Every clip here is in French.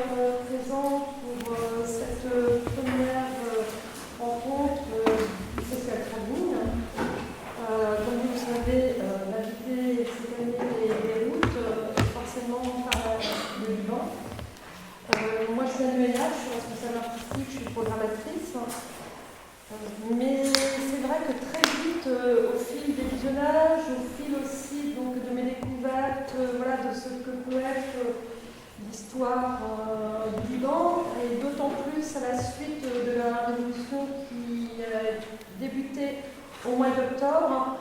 présent pour cette première rencontre du Festival Travelling. Comme vous le savez, l'invité cette année est Beyrouth, forcément par le Liban. Moi, je suis Manuela, je suis responsable artistique, je suis programmatrice. Mais c'est vrai que très vite, au fil des visionnages, au fil aussi donc, de mes découvertes, de ce que peut être l'histoire du Liban, et d'autant plus à la suite de la révolution qui a débuté au mois d'octobre,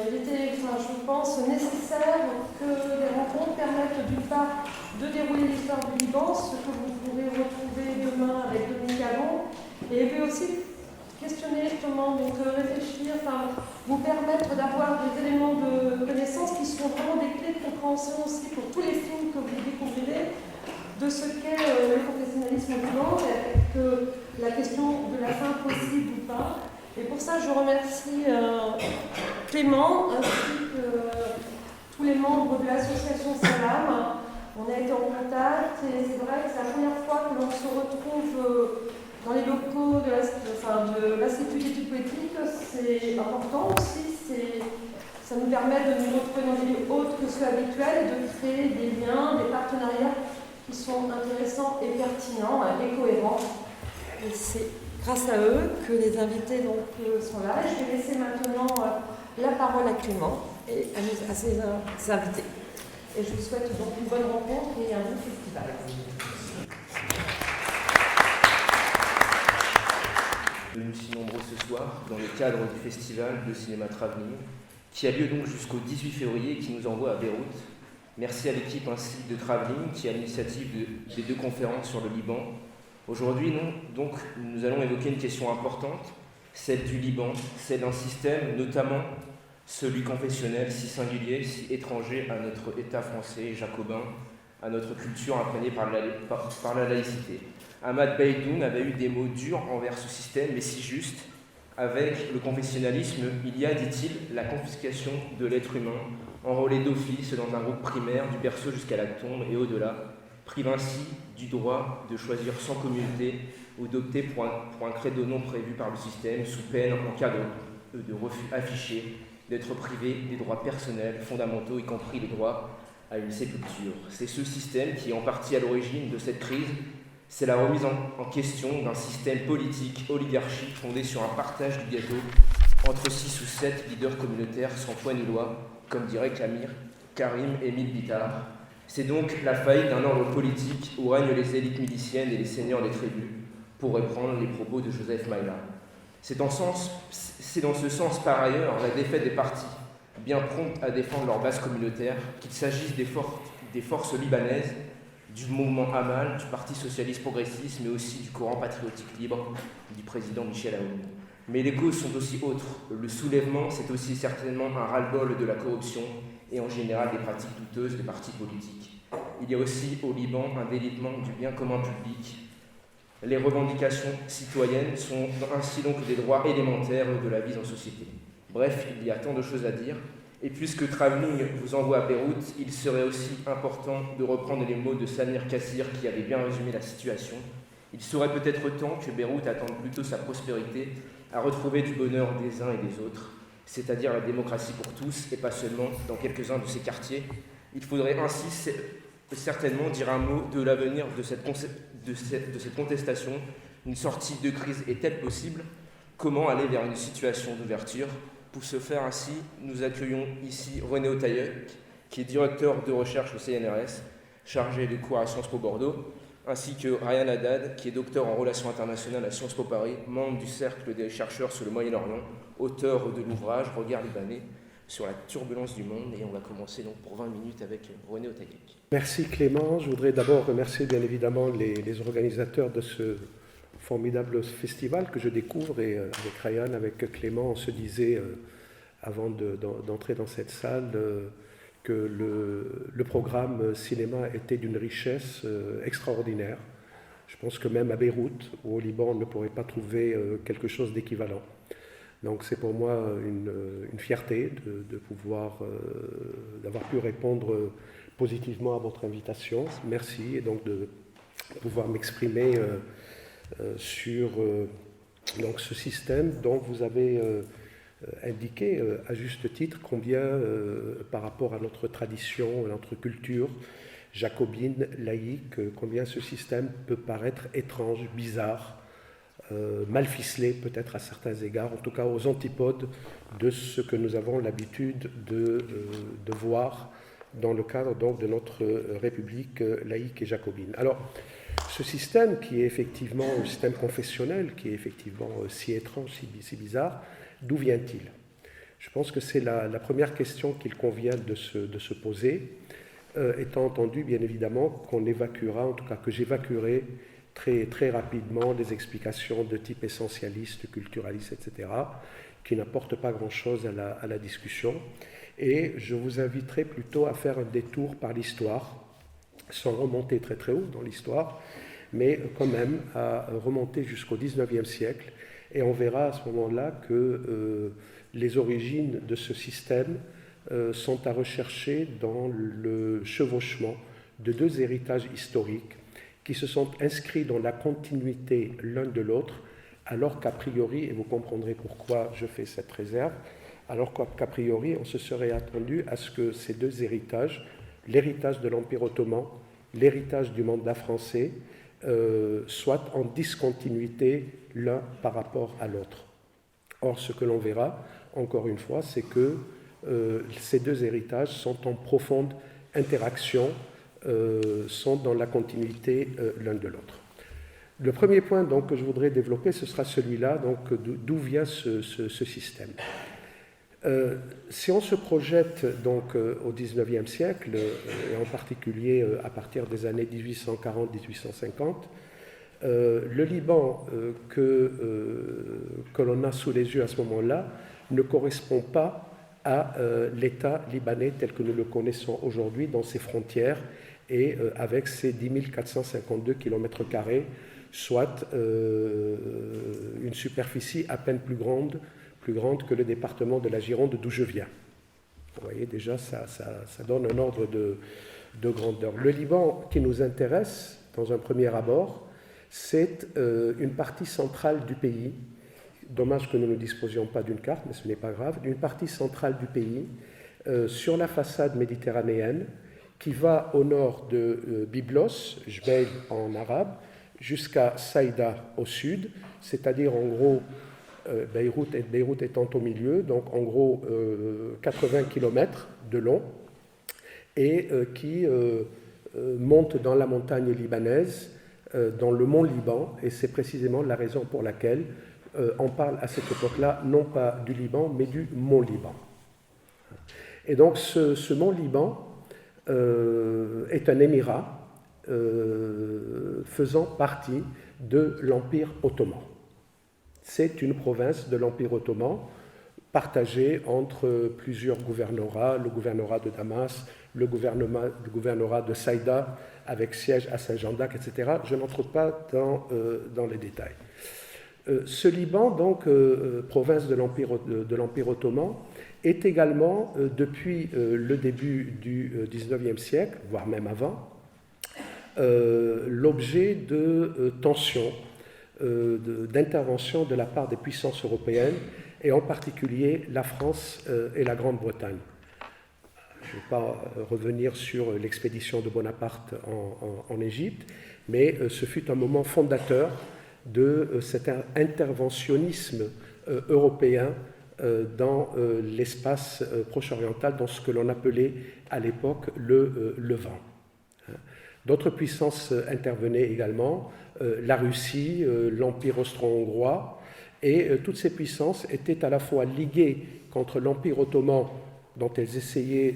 il était, je pense, nécessaire que les rencontres permettent d'une part de dérouler l'histoire du Liban, ce que vous pourrez retrouver demain avec Dominique Allon, et puis aussi questionner justement, donc réfléchir, vous permettre d'avoir des éléments de connaissance qui sont vraiment des clés de compréhension aussi pour tous les films que vous découvrirez de ce qu'est le professionnalisme au Liban, avec la question de la fin possible ou pas. Et pour ça, je remercie Clément ainsi que tous les membres de l'association Salam. On a été en contact et c'est vrai que c'est la première fois que l'on se retrouve dans les locaux de l'Institut d'études politiques. C'est important aussi, ça nous permet de nous retrouver dans des lieux autres que ceux habituels et de créer des liens, des partenariats qui sont intéressants et pertinents et cohérents. Et c'est grâce à eux que les invités sont là. Je vais laisser maintenant la parole à Clément et à ses invités. Et je vous souhaite donc une bonne rencontre et un bon festival. Venus si nombreux ce soir dans le cadre du festival de cinéma Travelling qui a lieu donc jusqu'au 18 février et qui nous envoie à Beyrouth. Merci à l'équipe ainsi de Travelling qui a l'initiative des deux conférences sur le Liban. Aujourd'hui, nous allons évoquer une question importante, celle du Liban, celle d'un système, notamment celui confessionnel, si singulier, si étranger à notre État français jacobin, à notre culture imprégnée par la laïcité. Ahmad Beydoun avait eu des mots durs envers ce système, mais si juste. Avec le confessionnalisme, il y a, dit-il, la confiscation de l'être humain, enrôlé d'office dans un groupe primaire, du berceau jusqu'à la tombe et au-delà, prive ainsi du droit de choisir sans communauté ou d'opter pour un credo non prévu par le système, sous peine, en cas de refus affiché, d'être privé des droits personnels, fondamentaux, y compris les droits à une sépulture. C'est ce système qui est en partie à l'origine de cette crise. C'est la remise en question d'un système politique oligarchique fondé sur un partage du gâteau entre 6 ou 7 leaders communautaires sans foi ni loi, comme dirait Karim Émile Bittard. C'est donc la faillite d'un ordre politique où règnent les élites miliciennes et les seigneurs des tribus, pour reprendre les propos de Joseph Maïla. C'est dans ce sens, par ailleurs, la défaite des partis, bien promptes à défendre leur base communautaire, qu'il s'agisse des forces libanaises, du mouvement Amal, du Parti socialiste progressiste, mais aussi du courant patriotique libre du président Michel Aoun. Mais les causes sont aussi autres. Le soulèvement, c'est aussi certainement un ras-le-bol de la corruption et en général des pratiques douteuses des partis politiques. Il y a aussi au Liban un délitement du bien commun public. Les revendications citoyennes sont ainsi donc des droits élémentaires de la vie en société. Bref, il y a tant de choses à dire. Et puisque Travelling vous envoie à Beyrouth, il serait aussi important de reprendre les mots de Samir Kassir qui avait bien résumé la situation. Il serait peut-être temps que Beyrouth attende plutôt sa prospérité à retrouver du bonheur des uns et des autres, c'est-à-dire la démocratie pour tous et pas seulement dans quelques-uns de ses quartiers. Il faudrait ainsi certainement dire un mot de l'avenir de cette contestation. Une sortie de crise est-elle possible ? Comment aller vers une situation d'ouverture ? Pour ce faire ainsi, nous accueillons ici René Otaïek, qui est directeur de recherche au CNRS, chargé de cours à Sciences Po Bordeaux, ainsi que Ryan Haddad, qui est docteur en relations internationales à Sciences Po Paris, membre du Cercle des chercheurs sur le Moyen-Orient, auteur de l'ouvrage « Regard libanais sur la turbulence du monde ». Et on va commencer donc pour 20 minutes avec René Otaïek. Merci Clément. Je voudrais d'abord remercier bien évidemment les organisateurs de ce formidable festival que je découvre, et avec Ryan, avec Clément, on se disait avant d'entrer dans cette salle que le programme cinéma était d'une richesse extraordinaire. Je pense que même à Beyrouth ou au Liban, on ne pourrait pas trouver quelque chose d'équivalent. Donc c'est pour moi une fierté de pouvoir, d'avoir pu répondre positivement à votre invitation. Merci, et donc pouvoir m'exprimer sur donc ce système dont vous avez indiqué à juste titre combien, par rapport à notre tradition, à notre culture jacobine, laïque, combien ce système peut paraître étrange, bizarre, mal ficelé peut-être à certains égards, en tout cas aux antipodes de ce que nous avons l'habitude de voir dans le cadre donc de notre République laïque et jacobine. Alors, ce système qui est effectivement un système confessionnel, qui est effectivement si étrange, si bizarre, d'où vient-il? Je pense que c'est la première question qu'il convient de se poser, étant entendu bien évidemment qu'on évacuera, en tout cas que j'évacuerai très, très rapidement des explications de type essentialiste, culturaliste, etc., qui n'apportent pas grand-chose à la discussion. Et je vous inviterai plutôt à faire un détour par l'histoire, sans remonter très très haut dans l'histoire, mais quand même à remonter jusqu'au XIXe siècle, et on verra à ce moment-là que les origines de ce système sont à rechercher dans le chevauchement de deux héritages historiques qui se sont inscrits dans la continuité l'un de l'autre, alors qu'a priori, et vous comprendrez pourquoi je fais cette réserve, alors qu'a priori on se serait attendu à ce que ces deux héritages, l'héritage de l'Empire ottoman, l'héritage du mandat français, soient en discontinuité l'un par rapport à l'autre. Or, ce que l'on verra, encore une fois, c'est que ces deux héritages sont en profonde interaction, sont dans la continuité l'un de l'autre. Le premier point donc, que je voudrais développer, ce sera celui-là, donc d'où vient ce système. Si on se projette donc au XIXe siècle, et en particulier à partir des années 1840-1850, le Liban que l'on a sous les yeux à ce moment-là ne correspond pas à l'État libanais tel que nous le connaissons aujourd'hui dans ses frontières et avec ses 10 452 km², soit une superficie à peine plus grande que le département de la Gironde d'où je viens. Vous voyez, déjà, ça donne un ordre de grandeur. Le Liban qui nous intéresse, dans un premier abord, c'est une partie centrale du pays. Dommage que nous ne disposions pas d'une carte, mais ce n'est pas grave. Une partie centrale du pays, sur la façade méditerranéenne, qui va au nord de Byblos, Jbeil en arabe, jusqu'à Saïda au sud, c'est-à-dire en gros Beyrouth étant au milieu, donc en gros 80 km de long, et qui monte dans la montagne libanaise, dans le mont Liban, et c'est précisément la raison pour laquelle on parle à cette époque-là non pas du Liban, mais du mont Liban. Et donc ce mont Liban est un émirat faisant partie de l'Empire ottoman. C'est une province de l'Empire ottoman partagée entre plusieurs gouvernorats, le gouvernorat de Damas, le gouvernorat de Saïda, avec siège à Saint-Jean-d'Acre, etc. Je n'entre pas dans les détails. Ce Liban, donc, province de l'Empire ottoman, est également, depuis le début du XIXe siècle, voire même avant, l'objet de tensions, d'intervention de la part des puissances européennes, et en particulier la France et la Grande-Bretagne. Je ne vais pas revenir sur l'expédition de Bonaparte en Égypte, mais ce fut un moment fondateur de cet interventionnisme européen dans l'espace proche-oriental, dans ce que l'on appelait à l'époque le Levant. D'autres puissances intervenaient également, la Russie, l'Empire austro-hongrois, et toutes ces puissances étaient à la fois liguées contre l'Empire ottoman, dont elles essayaient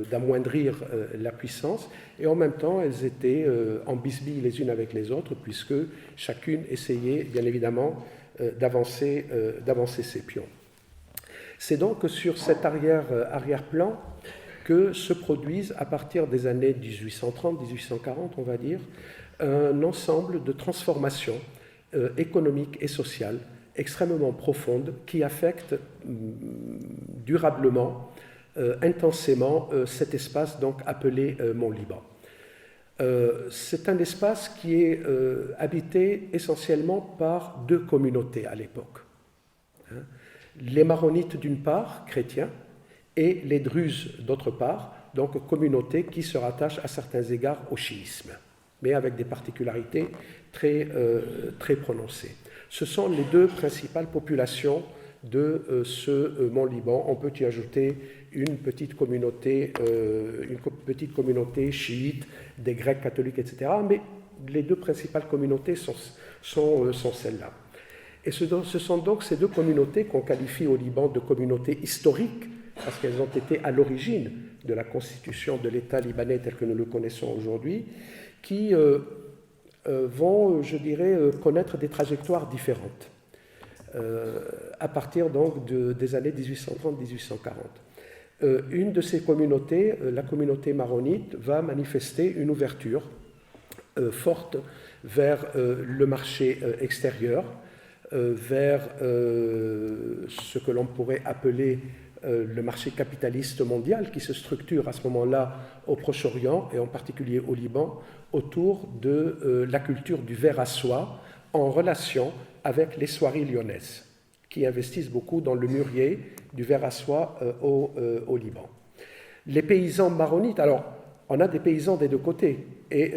d'amoindrir la puissance, et en même temps elles étaient en bisbille les unes avec les autres, puisque chacune essayait bien évidemment d'avancer ses pions. C'est donc sur cet arrière-plan que se produisent, à partir des années 1830-1840, on va dire, un ensemble de transformations économiques et sociales extrêmement profondes qui affectent durablement, intensément, cet espace donc appelé Mont-Liban. C'est un espace qui est habité essentiellement par deux communautés à l'époque. Les maronites d'une part, chrétiens, et les druzes d'autre part, donc communautés qui se rattachent à certains égards au chiisme, mais avec des particularités très prononcées. Ce sont les deux principales populations de ce Mont Liban. On peut y ajouter une petite communauté chiite, des Grecs catholiques, etc. Mais les deux principales communautés sont celles-là. Et ce sont donc ces deux communautés qu'on qualifie au Liban de communautés historiques, parce qu'elles ont été à l'origine de la constitution de l'État libanais tel que nous le connaissons aujourd'hui, qui vont, je dirais, connaître des trajectoires différentes à partir donc des années 1830-1840. Une de ces communautés, la communauté maronite, va manifester une ouverture forte vers le marché extérieur, vers ce que l'on pourrait appeler le marché capitaliste mondial qui se structure à ce moment-là au Proche-Orient et en particulier au Liban autour de la culture du verre à soie en relation avec les soieries lyonnaises qui investissent beaucoup dans le mûrier du verre à soie au Liban. Les paysans maronites, alors on a des paysans des deux côtés et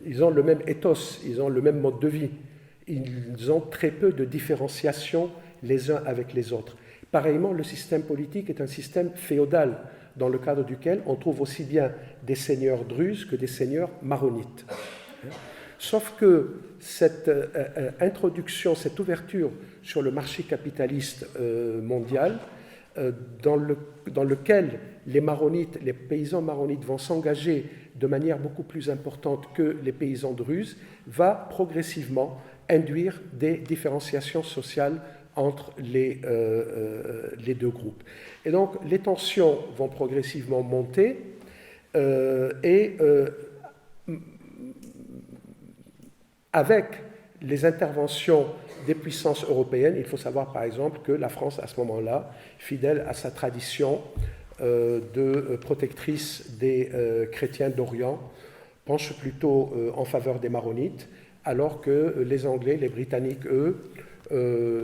ils ont le même ethos, ils ont le même mode de vie, ils ont très peu de différenciation les uns avec les autres. Pareillement, le système politique est un système féodal dans le cadre duquel on trouve aussi bien des seigneurs druzes que des seigneurs maronites. Sauf que cette introduction, cette ouverture sur le marché capitaliste mondial, dans lequel les maronites, les paysans maronites vont s'engager de manière beaucoup plus importante que les paysans druzes, va progressivement induire des différenciations sociales entre les deux groupes. Et donc, les tensions vont progressivement monter avec les interventions des puissances européennes. Il faut savoir, par exemple, que la France, à ce moment-là, fidèle à sa tradition de protectrice des chrétiens d'Orient, penche plutôt en faveur des maronites, alors que les Anglais, les Britanniques, eux,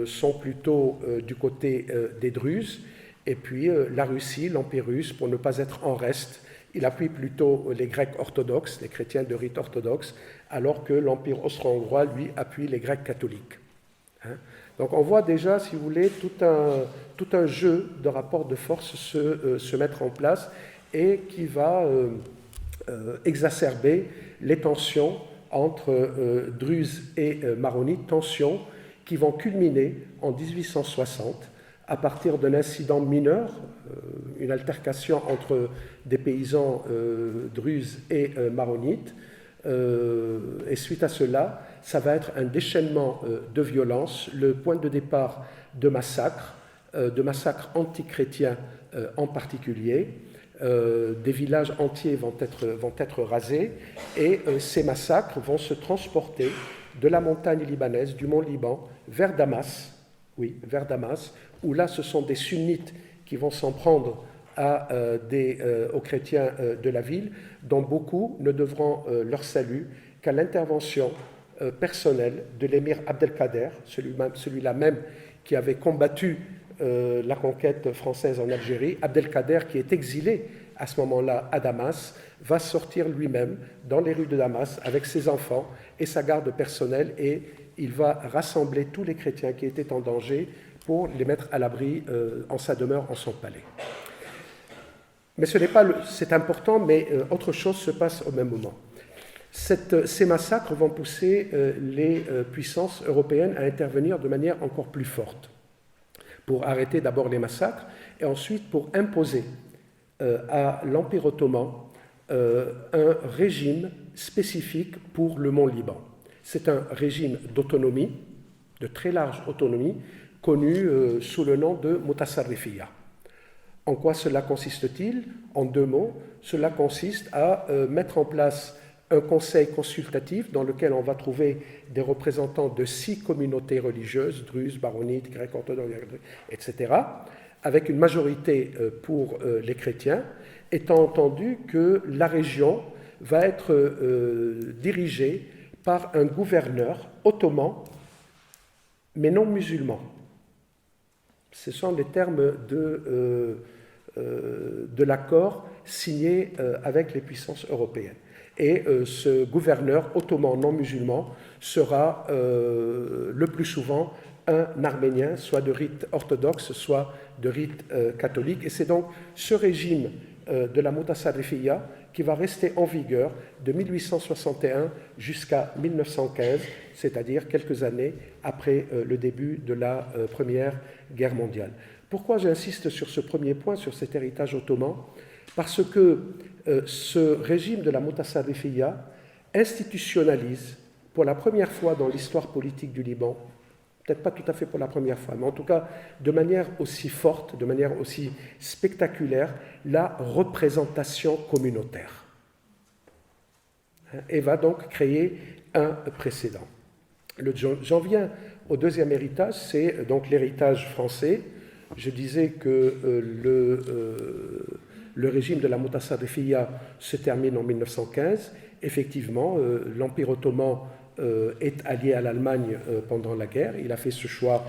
sont plutôt du côté des druzes, et puis la Russie, l'Empire russe, pour ne pas être en reste, il appuie plutôt les Grecs orthodoxes, les chrétiens de rite orthodoxe, alors que l'Empire austro-hongrois, lui, appuie les Grecs catholiques. Donc on voit déjà, si vous voulez, tout un jeu de rapports de force se mettre en place et qui va exacerber les tensions entre druzes et maronites, tensions qui vont culminer en 1860 à partir d'un incident mineur, une altercation entre des paysans druzes et maronites. Et suite à cela, ça va être un déchaînement de violence, le point de départ de massacres antichrétiens en particulier. Des villages entiers vont être rasés et ces massacres vont se transporter de la montagne libanaise, du mont Liban, vers Damas, où là ce sont des sunnites qui vont s'en prendre aux chrétiens de la ville, dont beaucoup ne devront leur salut qu'à l'intervention personnelle de l'émir Abdelkader, celui-là même qui avait combattu la conquête française en Algérie. Abdelkader, qui est exilé à ce moment-là à Damas, va sortir lui-même dans les rues de Damas avec ses enfants et sa garde personnelle, et il va rassembler tous les chrétiens qui étaient en danger pour les mettre à l'abri en sa demeure, en son palais. Mais c'est important, mais autre chose se passe au même moment. Ces massacres vont pousser les puissances européennes à intervenir de manière encore plus forte, pour arrêter d'abord les massacres et ensuite pour imposer à l'Empire ottoman un régime spécifique pour le Mont Liban. C'est un régime d'autonomie, de très large autonomie, connu sous le nom de Mutasarrifiyya. En quoi cela consiste-t-il? En deux mots, cela consiste à mettre en place un conseil consultatif dans lequel on va trouver des représentants de 6 communautés religieuses, druzes, maronites, grecs orthodoxes, etc., avec une majorité pour les chrétiens, étant entendu que la région va être dirigée par un gouverneur ottoman, mais non musulman. Ce sont les termes de l'accord signé avec les puissances européennes. Et ce gouverneur ottoman non musulman sera le plus souvent un Arménien, soit de rite orthodoxe, soit de rite catholique. Et c'est donc ce régime de la Mutasarrifiyya qui va rester en vigueur de 1861 jusqu'à 1915, c'est-à-dire quelques années après le début de la Première Guerre mondiale. Pourquoi j'insiste sur ce premier point, sur cet héritage ottoman? Parce que ce régime de la Mutasarrifiyya institutionnalise pour la première fois dans l'histoire politique du Liban, peut-être pas tout à fait pour la première fois, mais en tout cas de manière aussi forte, de manière aussi spectaculaire, la représentation communautaire. Et va donc créer un précédent. J'en viens au deuxième héritage, c'est donc l'héritage français. Je disais que le régime de la Mutasarrifiyya se termine en 1915. Effectivement, l'Empire ottoman est allié à l'Allemagne pendant la guerre. Il a fait ce choix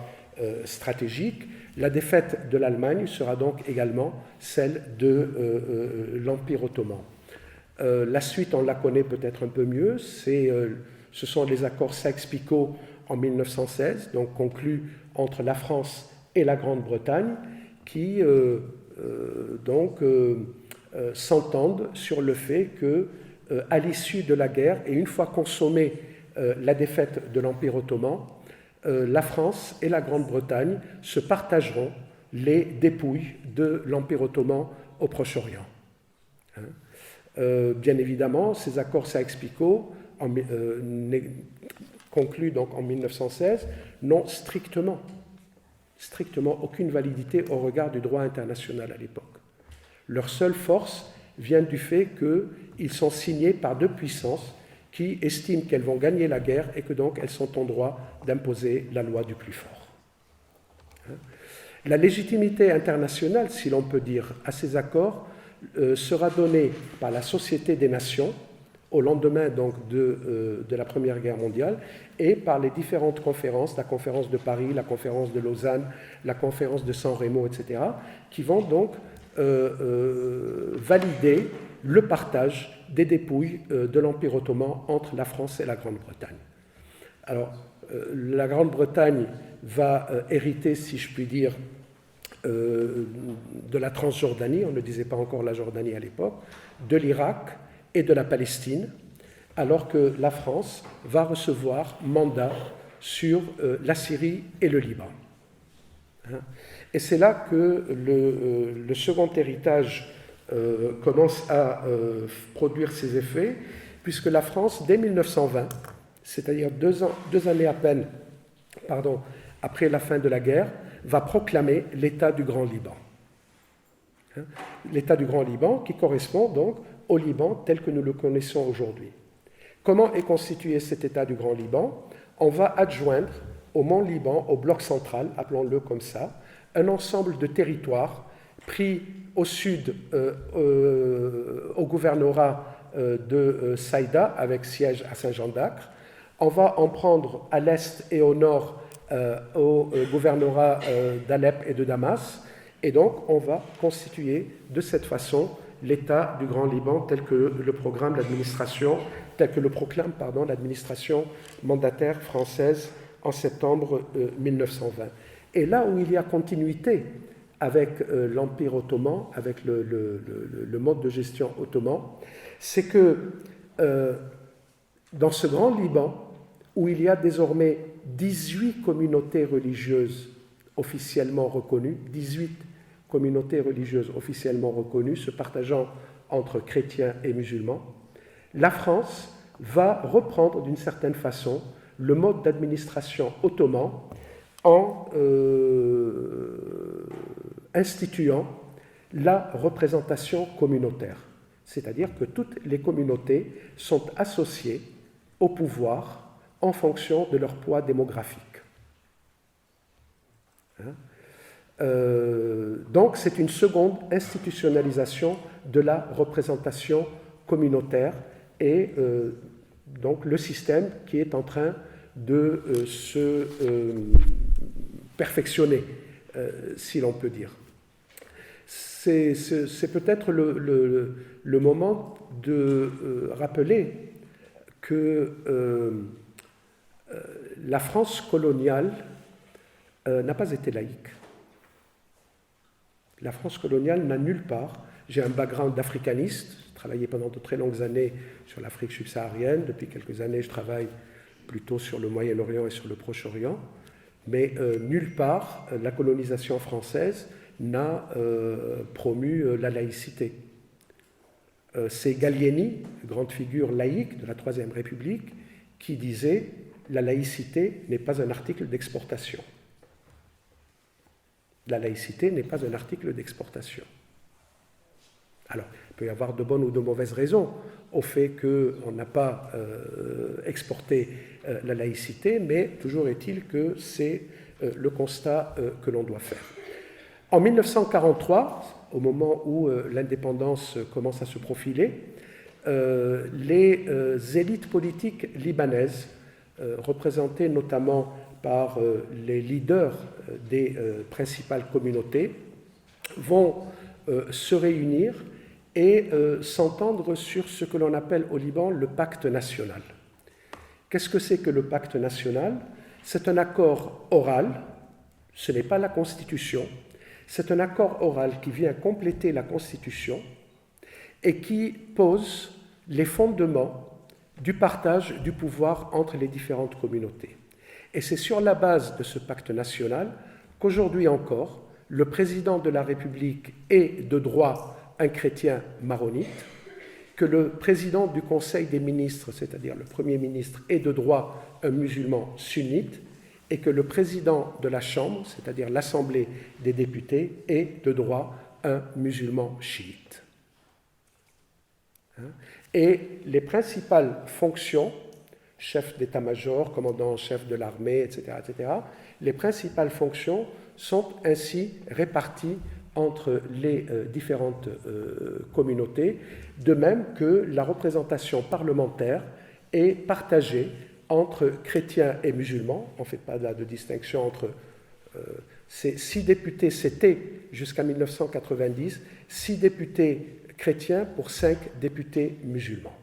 stratégique. La défaite de l'Allemagne sera donc également celle de l'Empire ottoman. La suite, on la connaît peut-être un peu mieux. Ce sont les accords Sykes-Picot en 1916, donc conclus entre la France et la Grande-Bretagne, qui s'entendent sur le fait que, à l'issue de la guerre, et une fois consommée la défaite de l'Empire ottoman, la France et la Grande-Bretagne se partageront les dépouilles de l'Empire ottoman au Proche-Orient. Bien évidemment, ces accords Sykes-Picot, conclus donc en 1916, n'ont strictement aucune validité au regard du droit international à l'époque. Leur seule force vient du fait qu'ils sont signés par deux puissances qui estiment qu'elles vont gagner la guerre et que donc elles sont en droit d'imposer la loi du plus fort. La légitimité internationale, si l'on peut dire, à ces accords sera donnée par la Société des Nations au lendemain donc de la Première Guerre mondiale et par les différentes conférences, la conférence de Paris, la conférence de Lausanne, la conférence de San Remo, etc., qui vont donc valider le partage des dépouilles de l'Empire ottoman entre la France et la Grande-Bretagne. Alors, la Grande-Bretagne va hériter, si je puis dire, de la Transjordanie, on ne disait pas encore la Jordanie à l'époque, de l'Irak et de la Palestine, alors que la France va recevoir mandat sur la Syrie et le Liban. Et c'est là que le second héritage commence à produire ses effets, puisque la France, dès 1920, c'est-à-dire deux années à peine après la fin de la guerre, va proclamer l'État du Grand Liban. L'État du Grand Liban qui correspond donc au Liban tel que nous le connaissons aujourd'hui. Comment est constitué cet État du Grand Liban? On va adjoindre au Mont Liban, au bloc central, appelons-le comme ça, un ensemble de territoires pris au sud au gouvernorat de Saïda, avec siège à Saint-Jean-d'Acre. On va en prendre à l'est et au nord au gouvernorat d'Alep et de Damas. Et donc, on va constituer de cette façon l'État du Grand Liban tel que le proclame l'administration mandataire française en septembre 1920. Et là où il y a continuité avec l'Empire ottoman, avec le mode de gestion ottoman, c'est que dans ce Grand Liban, où il y a désormais 18 communautés religieuses officiellement reconnues, 18 communautés religieuses officiellement reconnues, se partageant entre chrétiens et musulmans, la France va reprendre d'une certaine façon le mode d'administration ottoman en instituant la représentation communautaire. C'est-à-dire que toutes les communautés sont associées au pouvoir en fonction de leur poids démographique. Donc c'est une seconde institutionnalisation de la représentation communautaire et donc le système qui est en train de se perfectionner, si l'on peut dire. C'est peut-être le moment de rappeler que la France coloniale n'a pas été laïque. La France coloniale n'a nulle part. J'ai un background d'africaniste, j'ai travaillé pendant de très longues années sur l'Afrique subsaharienne. Depuis quelques années, je travaille plutôt sur le Moyen-Orient et sur le Proche-Orient. Mais nulle part, la colonisation française n'a promu la laïcité. C'est Gallieni, grande figure laïque de la Troisième République, qui disait « La laïcité n'est pas un article d'exportation ». La laïcité n'est pas un article d'exportation. Alors, il peut y avoir de bonnes ou de mauvaises raisons au fait qu'on n'a pas exporté la laïcité, mais toujours est-il que c'est le constat que l'on doit faire. En 1943, au moment où l'indépendance commence à se profiler, les élites politiques libanaises, représentées notamment par les leaders des principales communautés, vont se réunir et s'entendre sur ce que l'on appelle au Liban le pacte national. Qu'est-ce que c'est que le pacte national? C'est un accord oral, ce n'est pas la Constitution, c'est un accord oral qui vient compléter la Constitution et qui pose les fondements du partage du pouvoir entre les différentes communautés. Et c'est sur la base de ce pacte national qu'aujourd'hui encore, le président de la République est de droit un chrétien maronite, que le président du Conseil des ministres, c'est-à-dire le Premier ministre, est de droit un musulman sunnite, et que le président de la Chambre, c'est-à-dire l'Assemblée des députés, est de droit un musulman chiite. Et les principales fonctions, chef d'état-major, commandant en chef de l'armée, etc., les principales fonctions sont ainsi réparties entre les différentes communautés, de même que la représentation parlementaire est partagée entre chrétiens et musulmans. On ne fait pas de distinction entre ces 6 députés, c'était jusqu'à 1990, 6 députés chrétiens pour 5 députés musulmans.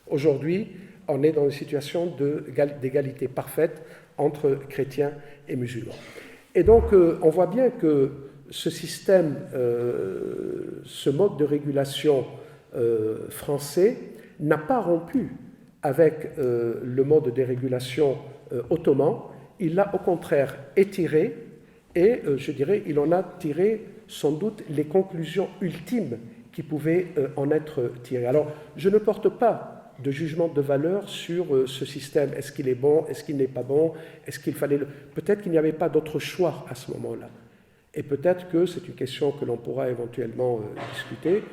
Aujourd'hui, on est dans une situation d'égalité parfaite entre chrétiens et musulmans. Et donc, on voit bien que ce système, ce mode de régulation français n'a pas rompu avec le mode de régulation ottoman. Il l'a au contraire étiré et, je dirais, il en a tiré sans doute les conclusions ultimes qui pouvaient en être tirées. Alors, je ne porte pas de jugement de valeur sur ce système. Est-ce qu'il est bon? Est-ce qu'il n'est pas bon? Est-ce qu'il fallait... Peut-être qu'il n'y avait pas d'autre choix à ce moment-là. Et peut-être que c'est une question que l'on pourra éventuellement discuter.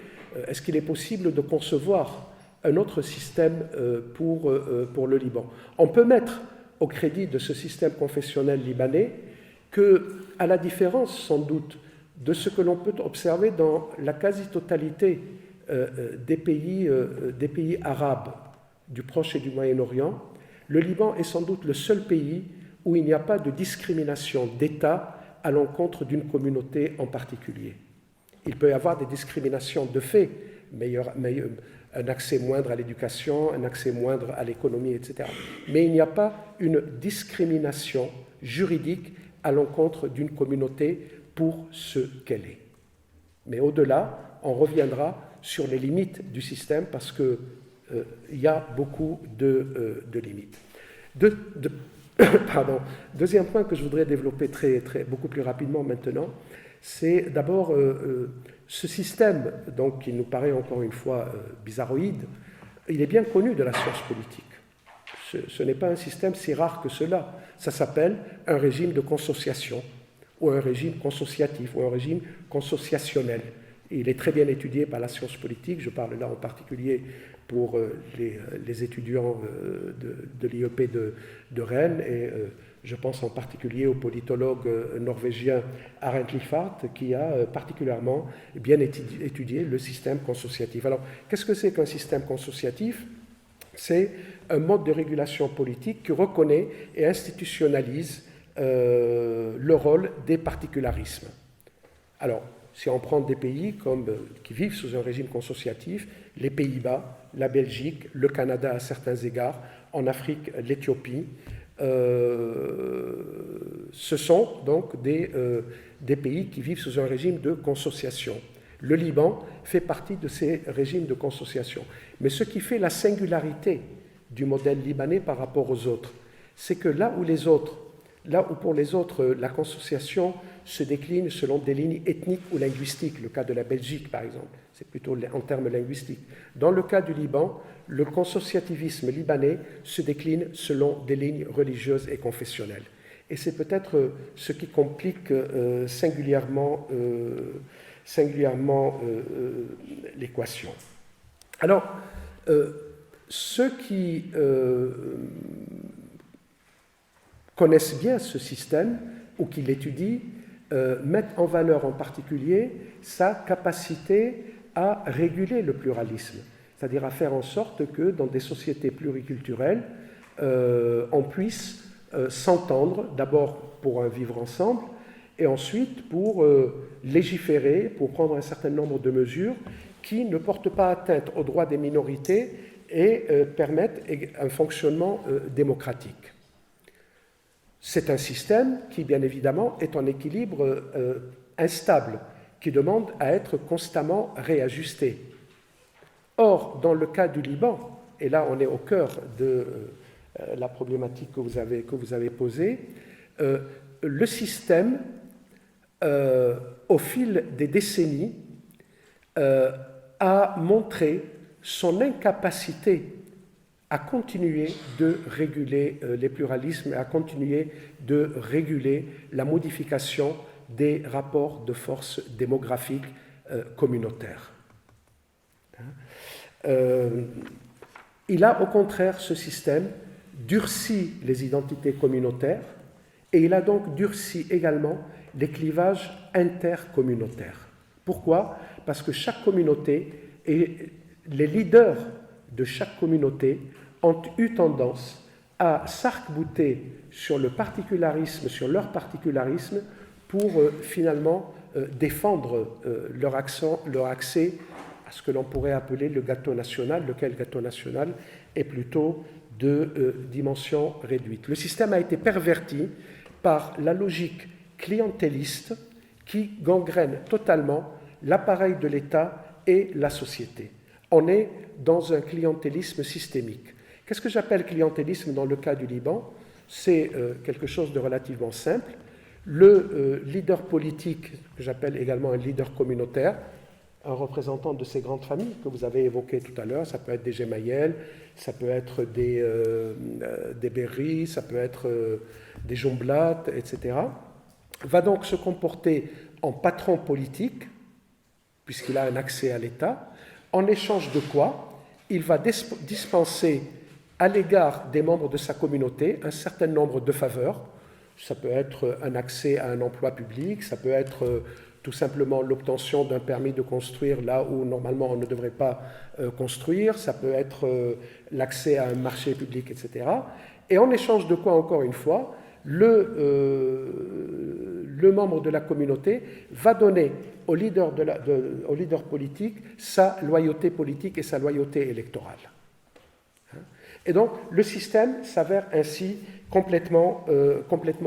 Est-ce qu'il est possible de concevoir un autre système pour le Liban? On peut mettre au crédit de ce système confessionnel libanais que, à la différence sans doute de ce que l'on peut observer dans la quasi-totalité des pays arabes du Proche et du Moyen-Orient, le Liban est sans doute le seul pays où il n'y a pas de discrimination d'État à l'encontre d'une communauté en particulier. Il peut y avoir des discriminations de fait, un accès moindre à l'éducation, un accès moindre à l'économie, etc. Mais il n'y a pas une discrimination juridique à l'encontre d'une communauté pour ce qu'elle est. Mais au-delà, on reviendra sur les limites du système parce qu'il y a beaucoup de limites. Deuxième point que je voudrais développer beaucoup plus rapidement maintenant, c'est d'abord ce système, donc, qui nous paraît encore une fois bizarroïde, il est bien connu de la science politique. Ce n'est pas un système si rare que cela. Ça s'appelle un régime de consociation, ou un régime consociatif, ou un régime consociationnel. Il est très bien étudié par la science politique. Je parle là en particulier pour les étudiants de l'IEP de Rennes, et Je pense en particulier au politologue norvégien Arendt Liffart qui a particulièrement bien étudié le système consociatif. Alors, qu'est-ce que c'est qu'un système consociatif? C'est un mode de régulation politique qui reconnaît et institutionnalise le rôle des particularismes. Alors, si on prend des pays qui vivent sous un régime consociatif, les Pays-Bas, la Belgique, le Canada à certains égards, en Afrique, l'Éthiopie, ce sont donc des pays qui vivent sous un régime de consociation. Le Liban fait partie de ces régimes de consociation. Mais ce qui fait la singularité du modèle libanais par rapport aux autres, c'est que là où pour les autres, la consociation se décline selon des lignes ethniques ou linguistiques, le cas de la Belgique par exemple, c'est plutôt en termes linguistiques. Dans le cas du Liban, le consociativisme libanais se décline selon des lignes religieuses et confessionnelles. Et c'est peut-être ce qui complique singulièrement l'équation. Alors, ceux qui connaissent bien ce système ou qui l'étudient mettent en valeur en particulier sa capacité à réguler le pluralisme, c'est-à-dire à faire en sorte que dans des sociétés pluriculturelles, on puisse s'entendre d'abord pour un vivre ensemble et ensuite pour légiférer, pour prendre un certain nombre de mesures qui ne portent pas atteinte aux droits des minorités et permettent un fonctionnement démocratique. C'est un système qui, bien évidemment, est en équilibre instable, qui demande à être constamment réajusté. Or, dans le cas du Liban, et là on est au cœur de la problématique que vous avez posée, le système, au fil des décennies, a montré son incapacité à continuer de réguler les pluralismes, à continuer de réguler la modification des rapports de force démographiques communautaires. Il a au contraire, ce système, durci les identités communautaires et il a donc durci également les clivages intercommunautaires. Pourquoi? Parce que chaque communauté et les leaders de chaque communauté ont eu tendance à s'arc-bouter sur le particularisme, sur leur particularisme, pour finalement défendre leur accès à ce que l'on pourrait appeler le gâteau national, lequel gâteau national est plutôt de dimension réduite. Le système a été perverti par la logique clientéliste qui gangrène totalement l'appareil de l'État et la société. On est dans un clientélisme systémique. Qu'est-ce que j'appelle clientélisme dans le cas du Liban? C'est quelque chose de relativement simple. Le leader politique, que j'appelle également un leader communautaire, un représentant de ces grandes familles que vous avez évoquées tout à l'heure, ça peut être des Gemayel, ça peut être des Berry, ça peut être des Jomblat, etc., va donc se comporter en patron politique, puisqu'il a un accès à l'État, en échange de quoi il va dispenser à l'égard des membres de sa communauté un certain nombre de faveurs. Ça peut être un accès à un emploi public, ça peut être tout simplement l'obtention d'un permis de construire là où normalement on ne devrait pas construire, ça peut être l'accès à un marché public, etc. Et en échange de quoi, encore une fois, le membre de la communauté va donner au leader politique sa loyauté politique et sa loyauté électorale. Et donc, le système s'avère ainsi complètement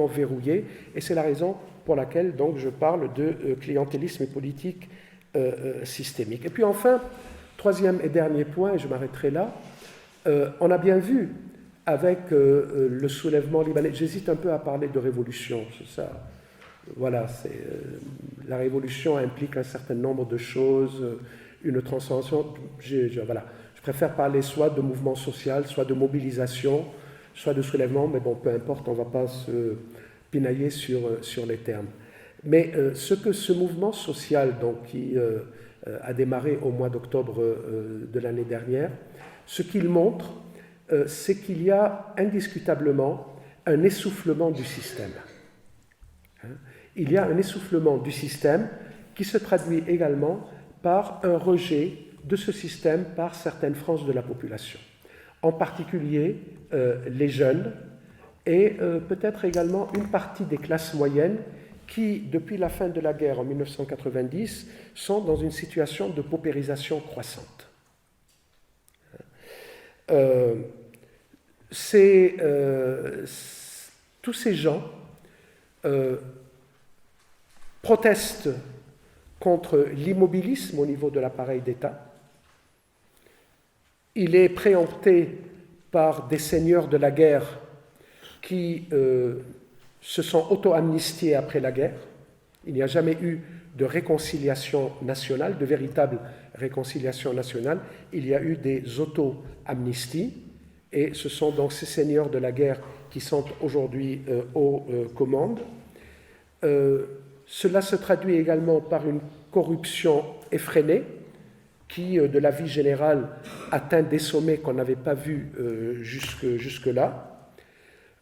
verrouillé, et c'est la raison pour laquelle donc, je parle de clientélisme politique systémique. Et puis enfin, troisième et dernier point, et je m'arrêterai là, on a bien vu avec le soulèvement libanais, j'hésite un peu à parler de révolution, c'est ça. Voilà, la révolution implique un certain nombre de choses, une transformation. Voilà, je préfère parler soit de mouvement social, soit de mobilisation, soit de soulèvement, mais bon, peu importe, on ne va pas se pinailler sur les termes. Mais ce que ce mouvement social, donc, qui a démarré au mois d'octobre de l'année dernière, ce qu'il montre, c'est qu'il y a indiscutablement un essoufflement du système. Il y a un essoufflement du système qui se traduit également par un rejet de ce système par certaines franges de la population, en particulier les jeunes et peut-être également une partie des classes moyennes qui, depuis la fin de la guerre en 1990, sont dans une situation de paupérisation croissante. Tous ces gens protestent contre l'immobilisme au niveau de l'appareil d'État. Il est préempté par des seigneurs de la guerre qui se sont auto-amnistiés après la guerre. Il n'y a jamais eu de réconciliation nationale, de véritable réconciliation nationale. Il y a eu des auto-amnisties, et ce sont donc ces seigneurs de la guerre qui sont aujourd'hui aux commandes. Cela se traduit également par une corruption effrénée qui, de la vie générale, atteint des sommets qu'on n'avait pas vus jusque-là.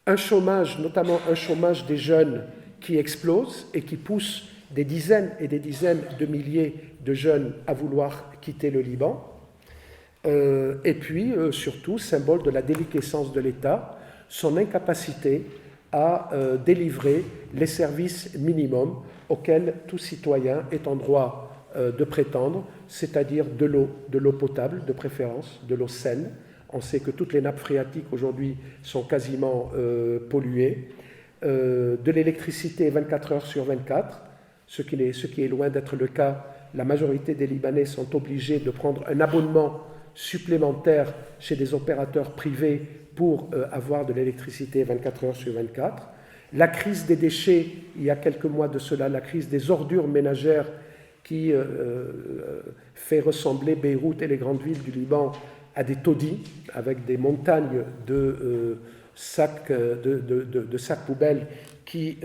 Un chômage, notamment un chômage des jeunes qui explose et qui pousse des dizaines et des dizaines de milliers de jeunes à vouloir quitter le Liban. Et puis, surtout, symbole de la déliquescence de l'État, son incapacité à délivrer les services minimums auxquels tout citoyen est en droit de prétendre, c'est-à-dire de l'eau potable, de préférence, de l'eau saine. On sait que toutes les nappes phréatiques aujourd'hui sont quasiment polluées, de l'électricité 24 heures sur 24, ce qui est loin d'être le cas. La majorité des Libanais sont obligés de prendre un abonnement supplémentaire chez des opérateurs privés pour avoir de l'électricité 24 heures sur 24. La crise des déchets, il y a quelques mois de cela, la crise des ordures ménagères qui fait ressembler Beyrouth et les grandes villes du Liban à des taudis, avec des montagnes de sacs poubelles qui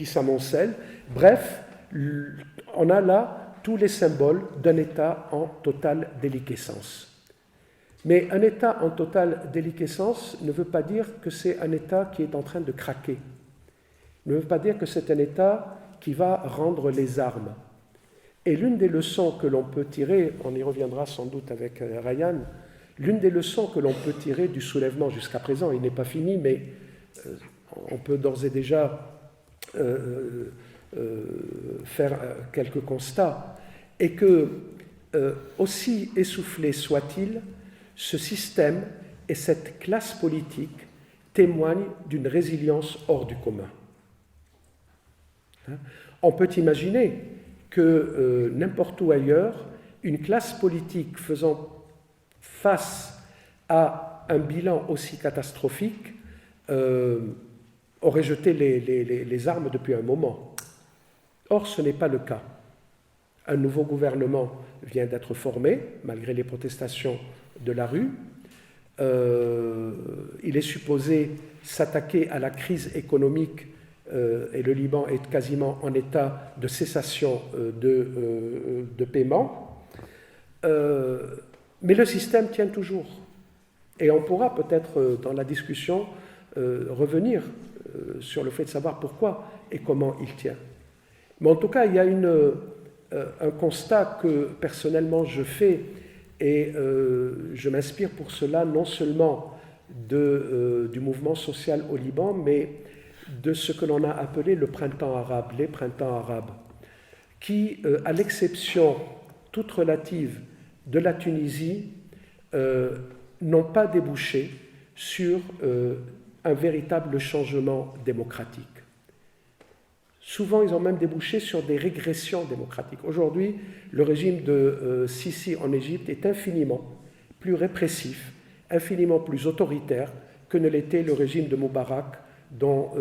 s'amoncellent. Bref, on a là tous les symboles d'un État en totale déliquescence. Mais un État en totale déliquescence ne veut pas dire que c'est un État qui est en train de craquer. Ne veut pas dire que c'est un État qui va rendre les armes. Et l'une des leçons que l'on peut tirer, on y reviendra sans doute avec Ryan, l'une des leçons que l'on peut tirer du soulèvement jusqu'à présent, il n'est pas fini, mais on peut d'ores et déjà faire quelques constats, est que, aussi essoufflé soit-il, ce système et cette classe politique témoignent d'une résilience hors du commun. On peut imaginer que n'importe où ailleurs, une classe politique faisant face à un bilan aussi catastrophique aurait jeté les armes depuis un moment. Or, ce n'est pas le cas. Un nouveau gouvernement vient d'être formé, malgré les protestations de la rue. Il est supposé s'attaquer à la crise économique et le Liban est quasiment en état de cessation de paiement. Mais le système tient toujours. Et on pourra peut-être, dans la discussion, revenir sur le fait de savoir pourquoi et comment il tient. Mais en tout cas, il y a un constat que personnellement je fais, et je m'inspire pour cela non seulement du mouvement social au Liban, mais de ce que l'on a appelé le printemps arabe, les printemps arabes, qui, à l'exception toute relative de la Tunisie, n'ont pas débouché sur un véritable changement démocratique. Souvent, ils ont même débouché sur des régressions démocratiques. Aujourd'hui, le régime de Sisi en Égypte est infiniment plus répressif, infiniment plus autoritaire que ne l'était le régime de Moubarak, dont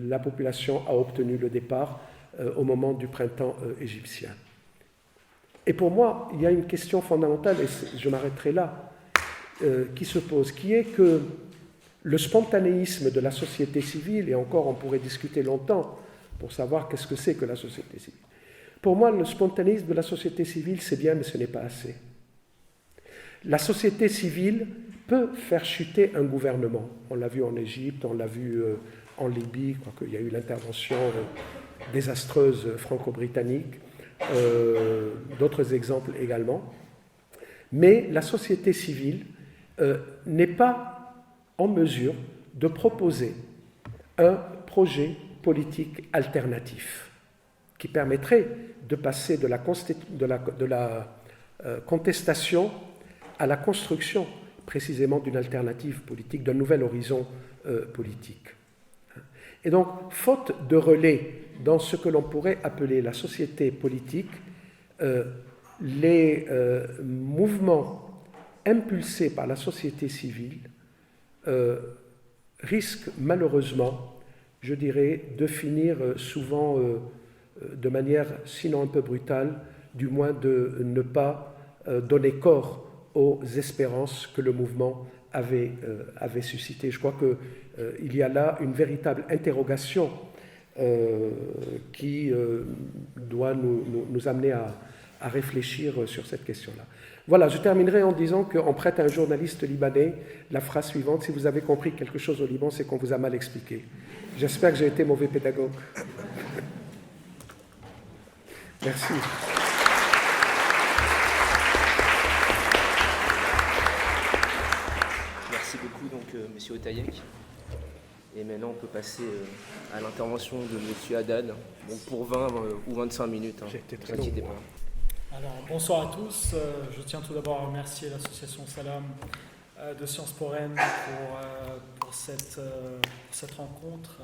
la population a obtenu le départ au moment du printemps égyptien. Et pour moi, il y a une question fondamentale, et je m'arrêterai là, qui se pose, qui est que le spontanéisme de la société civile, et encore on pourrait discuter longtemps pour savoir qu'est-ce que c'est que la société civile. Pour moi, le spontanéisme de la société civile, c'est bien, mais ce n'est pas assez. La société civile peut faire chuter un gouvernement. On l'a vu en Égypte, on l'a vu en Libye, quoique il y a eu l'intervention désastreuse franco-britannique, d'autres exemples également. Mais la société civile n'est pas en mesure de proposer un projet politique alternatif qui permettrait de passer de la contestation à la construction précisément d'une alternative politique, d'un nouvel horizon politique. Et donc, faute de relais dans ce que l'on pourrait appeler la société politique, les mouvements impulsés par la société civile risquent malheureusement, je dirais, de finir souvent de manière, sinon un peu brutale, du moins de ne pas donner corps aux espérances que le mouvement avait suscitées. Je crois qu'il y a là une véritable interrogation qui doit nous amener à réfléchir sur cette question-là. Voilà, je terminerai en disant qu'on prête à un journaliste libanais la phrase suivante: si vous avez compris quelque chose au Liban, c'est qu'on vous a mal expliqué. J'espère que j'ai été mauvais pédagogue. Merci. Merci beaucoup, donc, M. Otayek. Et maintenant, on peut passer à l'intervention de M. Haddad, donc pour 20 ou 25 minutes. Ne vous inquiétez pas. Alors, bonsoir à tous. Je tiens tout d'abord à remercier l'association Salam de Sciences Po Rennes pour cette rencontre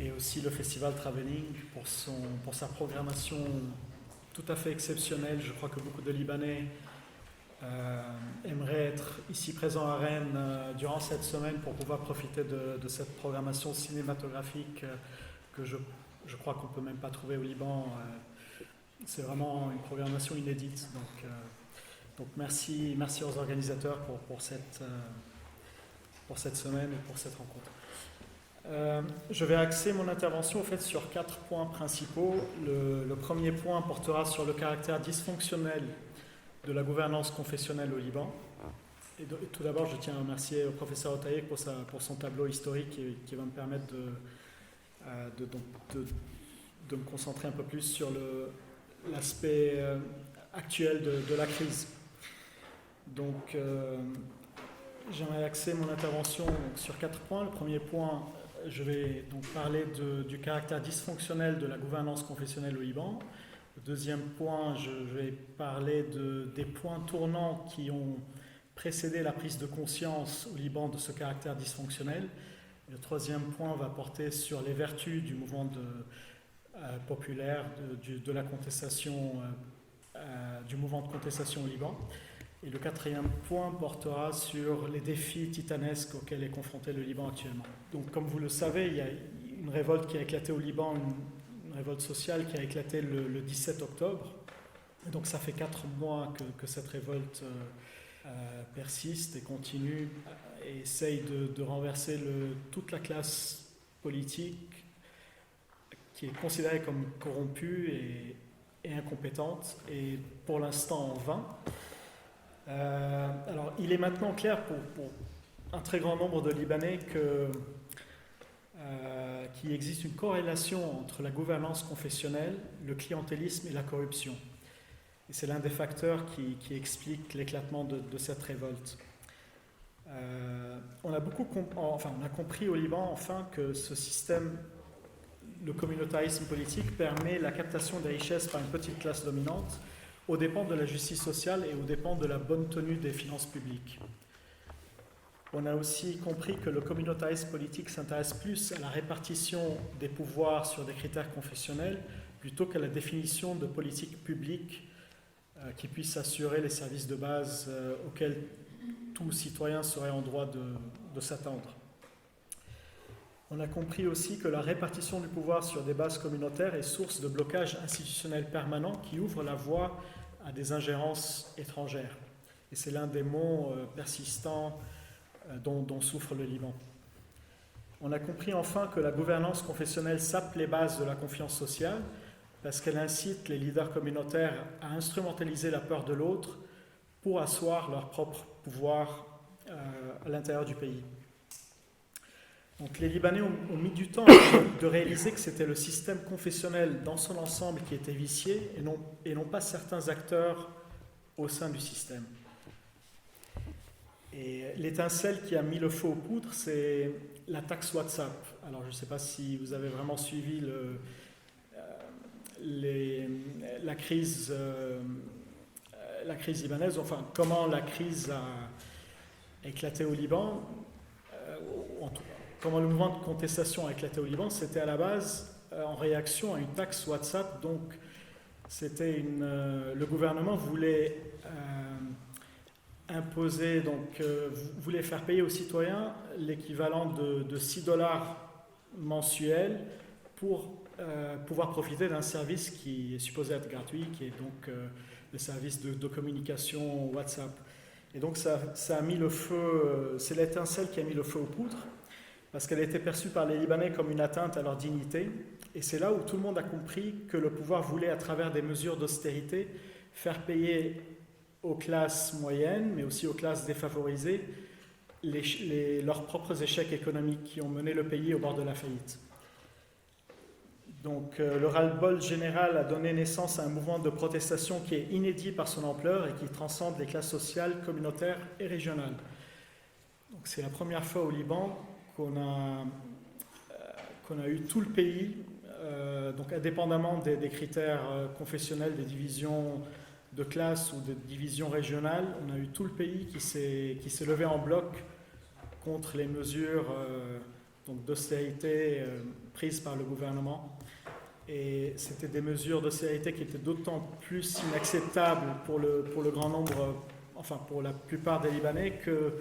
et aussi le festival Travelling pour sa programmation tout à fait exceptionnelle. Je crois que beaucoup de Libanais aimeraient être ici présents à Rennes durant cette semaine pour pouvoir profiter de cette programmation cinématographique que je crois qu'on ne peut même pas trouver au Liban. C'est vraiment une programmation inédite. Donc merci aux organisateurs pour cette semaine et pour cette rencontre. Je vais axer mon intervention sur 4 points principaux. Le premier point portera sur le caractère dysfonctionnel de la gouvernance confessionnelle au Liban. Et tout d'abord, je tiens à remercier le professeur Otayek pour son tableau historique qui va me permettre de me concentrer un peu plus sur l'aspect actuel de la crise. Donc, j'aimerais axer mon intervention sur 4 points. Le premier point, je vais donc parler du caractère dysfonctionnel de la gouvernance confessionnelle au Liban. Le deuxième point, je vais parler des points tournants qui ont précédé la prise de conscience au Liban de ce caractère dysfonctionnel. Et le troisième point va porter sur les vertus du mouvement populaire de la contestation, du mouvement de contestation au Liban. Et le quatrième point portera sur les défis titanesques auxquels est confronté le Liban actuellement. Donc, comme vous le savez, il y a une révolte qui a éclaté au Liban, une révolte sociale qui a éclaté le 17 octobre. Et donc, ça fait 4 mois que cette révolte persiste et continue et essaye de renverser toute la classe politique qui est considérée comme corrompue et incompétente, et pour l'instant en vain. Alors, il est maintenant clair pour un très grand nombre de Libanais qu'il existe une corrélation entre la gouvernance confessionnelle, le clientélisme et la corruption. Et c'est l'un des facteurs qui explique l'éclatement de cette révolte. On a compris au Liban, enfin, que ce système, le communautarisme politique, permet la captation des richesses par une petite classe dominante aux dépens de la justice sociale et aux dépens de la bonne tenue des finances publiques. On a aussi compris que le communautarisme politique s'intéresse plus à la répartition des pouvoirs sur des critères confessionnels plutôt qu'à la définition de politiques publiques qui puissent assurer les services de base auxquels tout citoyen serait en droit de s'attendre. On a compris aussi que la répartition du pouvoir sur des bases communautaires est source de blocage institutionnel permanent qui ouvre la voie à des ingérences étrangères. Et c'est l'un des maux persistants dont souffre le Liban. On a compris enfin que la gouvernance confessionnelle sape les bases de la confiance sociale parce qu'elle incite les leaders communautaires à instrumentaliser la peur de l'autre pour asseoir leur propre pouvoir à l'intérieur du pays. Donc les Libanais ont mis du temps de réaliser que c'était le système confessionnel dans son ensemble qui était vicié et non pas certains acteurs au sein du système. Et l'étincelle qui a mis le feu aux poudres, c'est la taxe WhatsApp. Alors je ne sais pas si vous avez vraiment suivi la crise libanaise, enfin comment la crise a éclaté au Liban, comment le mouvement de contestation a éclaté au Liban. C'était à la base en réaction à une taxe WhatsApp. Donc c'était le gouvernement voulait imposer, donc voulait faire payer aux citoyens l'équivalent de $6 mensuels pour pouvoir profiter d'un service qui est supposé être gratuit, qui est donc le service de communication WhatsApp. Et donc ça a mis le feu, c'est l'étincelle qui a mis le feu aux poudres, parce qu'elle était perçue par les Libanais comme une atteinte à leur dignité. Et c'est là où tout le monde a compris que le pouvoir voulait, à travers des mesures d'austérité, faire payer aux classes moyennes, mais aussi aux classes défavorisées, leurs propres échecs économiques qui ont mené le pays au bord de la faillite. Donc le ras-le-bol général a donné naissance à un mouvement de protestation qui est inédit par son ampleur et qui transcende les classes sociales, communautaires et régionales. Donc c'est la première fois au Liban qu'on a eu tout le pays, donc indépendamment des critères confessionnels, des divisions de classe ou des divisions régionales, on a eu tout le pays qui s'est levé en bloc contre les mesures d'austérité prises par le gouvernement. Et c'était des mesures d'austérité qui étaient d'autant plus inacceptables pour le grand nombre, enfin pour la plupart des Libanais, que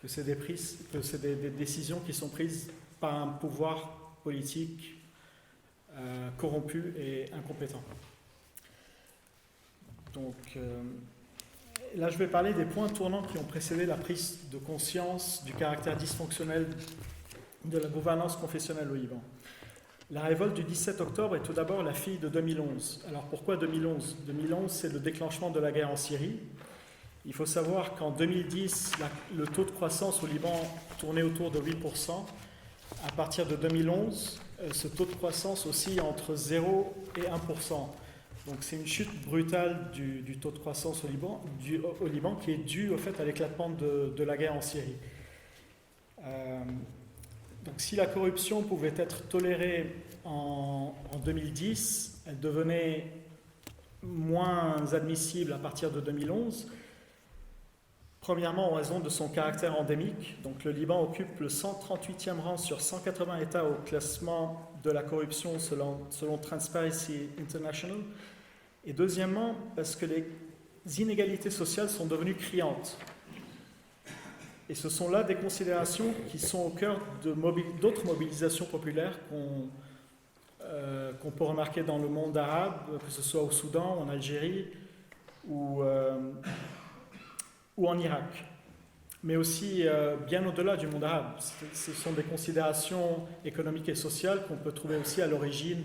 c'est des décisions qui sont prises par un pouvoir politique corrompu et incompétent. Donc là, je vais parler des points tournants qui ont précédé la prise de conscience du caractère dysfonctionnel de la gouvernance confessionnelle au Liban. La révolte du 17 octobre est tout d'abord la fille de 2011. Alors pourquoi 2011 ? 2011, c'est le déclenchement de la guerre en Syrie. Il faut savoir qu'en 2010, le taux de croissance au Liban tournait autour de 8%. À partir de 2011, ce taux de croissance oscille entre 0 et 1%. Donc c'est une chute brutale du taux de croissance au Liban qui est due au fait à l'éclatement de la guerre en Syrie. Donc si la corruption pouvait être tolérée en 2010, elle devenait moins admissible à partir de 2011. Premièrement, en raison de son caractère endémique. Donc le Liban occupe le 138e rang sur 180 États au classement de la corruption selon Transparency International. Et deuxièmement, parce que les inégalités sociales sont devenues criantes. Et ce sont là des considérations qui sont au cœur d'autres mobilisations populaires qu'on peut remarquer dans le monde arabe, que ce soit au Soudan, en Algérie ou en Irak. Mais aussi bien au-delà du monde arabe. Ce sont des considérations économiques et sociales qu'on peut trouver aussi à l'origine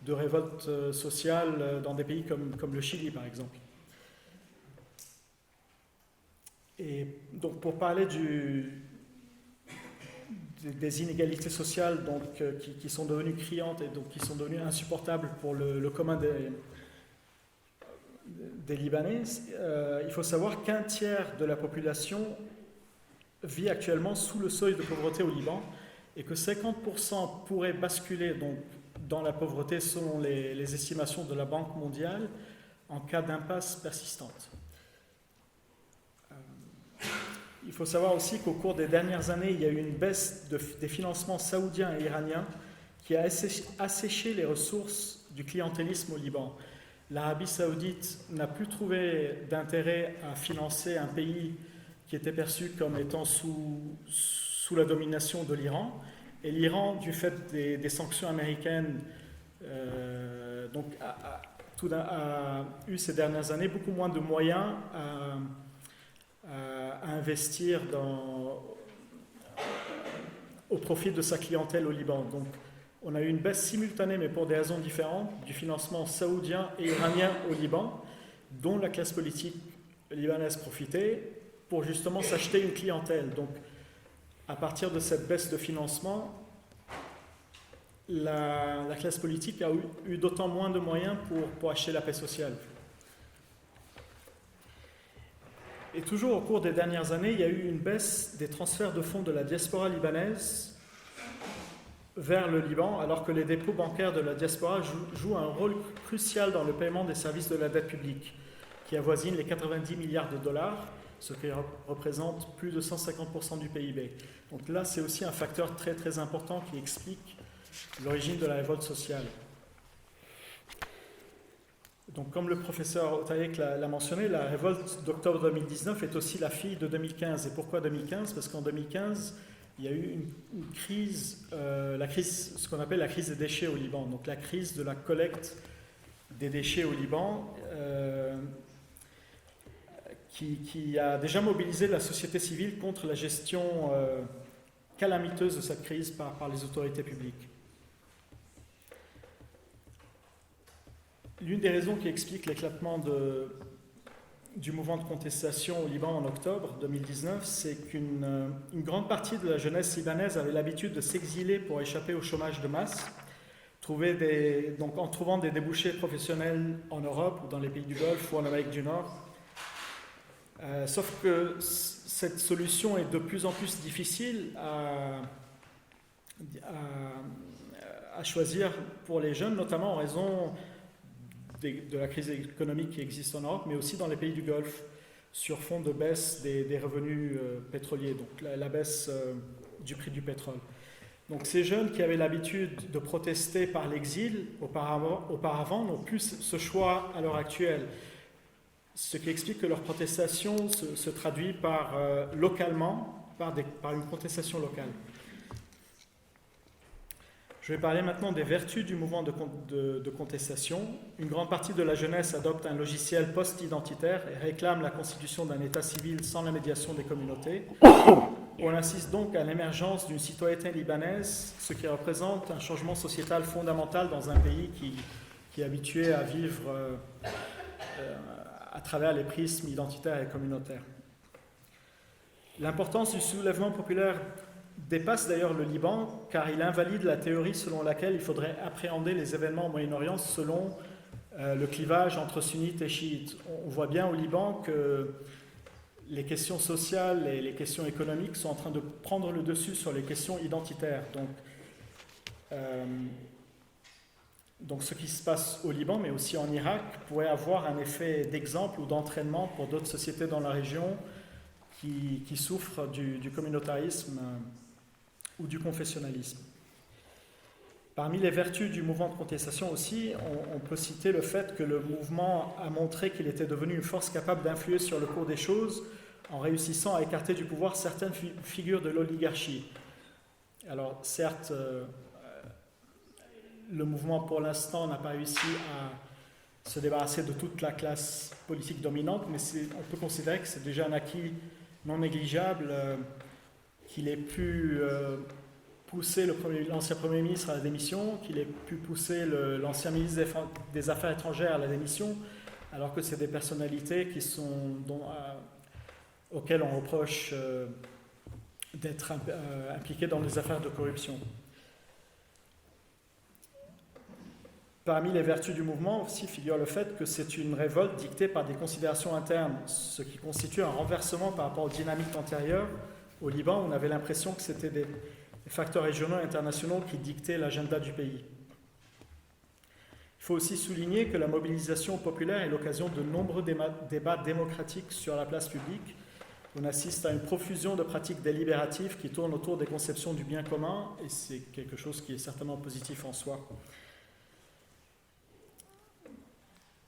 de révoltes sociales dans des pays comme le Chili, par exemple. Et donc pour parler des inégalités sociales donc, qui sont devenues criantes et donc, qui sont devenues insupportables pour le commun des Libanais, il faut savoir qu'un tiers de la population vit actuellement sous le seuil de pauvreté au Liban et que 50% pourraient basculer donc, dans la pauvreté selon les estimations de la Banque mondiale en cas d'impasse persistante. Il faut savoir aussi qu'au cours des dernières années, il y a eu une baisse des financements saoudiens et iraniens qui a asséché les ressources du clientélisme au Liban. L'Arabie saoudite n'a plus trouvé d'intérêt à financer un pays qui était perçu comme étant sous la domination de l'Iran. Et l'Iran, du fait des sanctions américaines, donc a eu ces dernières années beaucoup moins de moyens à investir au profit de sa clientèle au Liban. Donc, on a eu une baisse simultanée, mais pour des raisons différentes, du financement saoudien et iranien au Liban, dont la classe politique libanaise profitait pour justement s'acheter une clientèle. Donc, à partir de cette baisse de financement, la classe politique a eu d'autant moins de moyens pour acheter la paix sociale. Et toujours au cours des dernières années, il y a eu une baisse des transferts de fonds de la diaspora libanaise vers le Liban, alors que les dépôts bancaires de la diaspora jouent un rôle crucial dans le paiement des services de la dette publique, qui avoisine les 90 milliards de dollars, ce qui représente plus de 150% du PIB. Donc là, c'est aussi un facteur très très important qui explique l'origine de la révolte sociale. Donc, comme le professeur Otayek l'a mentionné, la révolte d'octobre 2019 est aussi la fille de 2015. Et pourquoi 2015 ? Parce qu'en 2015, il y a eu une crise, ce qu'on appelle la crise des déchets au Liban. Donc, la crise de la collecte des déchets au Liban, qui a déjà mobilisé la société civile contre la gestion calamiteuse de cette crise par les autorités publiques. L'une des raisons qui explique l'éclatement du mouvement de contestation au Liban en octobre 2019, c'est qu'une grande partie de la jeunesse libanaise avait l'habitude de s'exiler pour échapper au chômage de masse, donc en trouvant des débouchés professionnels en Europe ou dans les pays du Golfe ou en Amérique du Nord. Sauf que cette solution est de plus en plus difficile à choisir pour les jeunes, notamment en raison de la crise économique qui existe en Europe, mais aussi dans les pays du Golfe, sur fond de baisse des revenus pétroliers, donc la baisse du prix du pétrole. Donc ces jeunes qui avaient l'habitude de protester par l'exil auparavant n'ont plus ce choix à l'heure actuelle, ce qui explique que leur protestation se traduit localement par une contestation locale. Je vais parler maintenant des vertus du mouvement de contestation. Une grande partie de la jeunesse adopte un logiciel post-identitaire et réclame la constitution d'un État civil sans la médiation des communautés. On assiste donc à l'émergence d'une citoyenneté libanaise, ce qui représente un changement sociétal fondamental dans un pays qui est habitué à vivre à travers les prismes identitaires et communautaires. L'importance du soulèvement populaire dépasse d'ailleurs le Liban, car il invalide la théorie selon laquelle il faudrait appréhender les événements au Moyen-Orient selon le clivage entre sunnites et chiites. On voit bien au Liban que les questions sociales et les questions économiques sont en train de prendre le dessus sur les questions identitaires. Donc ce qui se passe au Liban, mais aussi en Irak, pourrait avoir un effet d'exemple ou d'entraînement pour d'autres sociétés dans la région qui souffrent du communautarisme ou du confessionnalisme. Parmi les vertus du mouvement de contestation aussi, on peut citer le fait que le mouvement a montré qu'il était devenu une force capable d'influer sur le cours des choses en réussissant à écarter du pouvoir certaines figures de l'oligarchie. Alors certes, le mouvement pour l'instant n'a pas réussi à se débarrasser de toute la classe politique dominante, mais on peut considérer que c'est déjà un acquis non négligeable qu'il ait pu pousser l'ancien Premier ministre à la démission, qu'il ait pu pousser l'ancien ministre des Affaires étrangères à la démission, alors que c'est des personnalités auxquelles on reproche d'être impliquées dans des affaires de corruption. Parmi les vertus du mouvement aussi figure le fait que c'est une révolte dictée par des considérations internes, ce qui constitue un renversement par rapport aux dynamiques antérieures. Au Liban, on avait l'impression que c'était des facteurs régionaux et internationaux qui dictaient l'agenda du pays. Il faut aussi souligner que la mobilisation populaire est l'occasion de nombreux débats démocratiques sur la place publique. On assiste à une profusion de pratiques délibératives qui tournent autour des conceptions du bien commun, et c'est quelque chose qui est certainement positif en soi.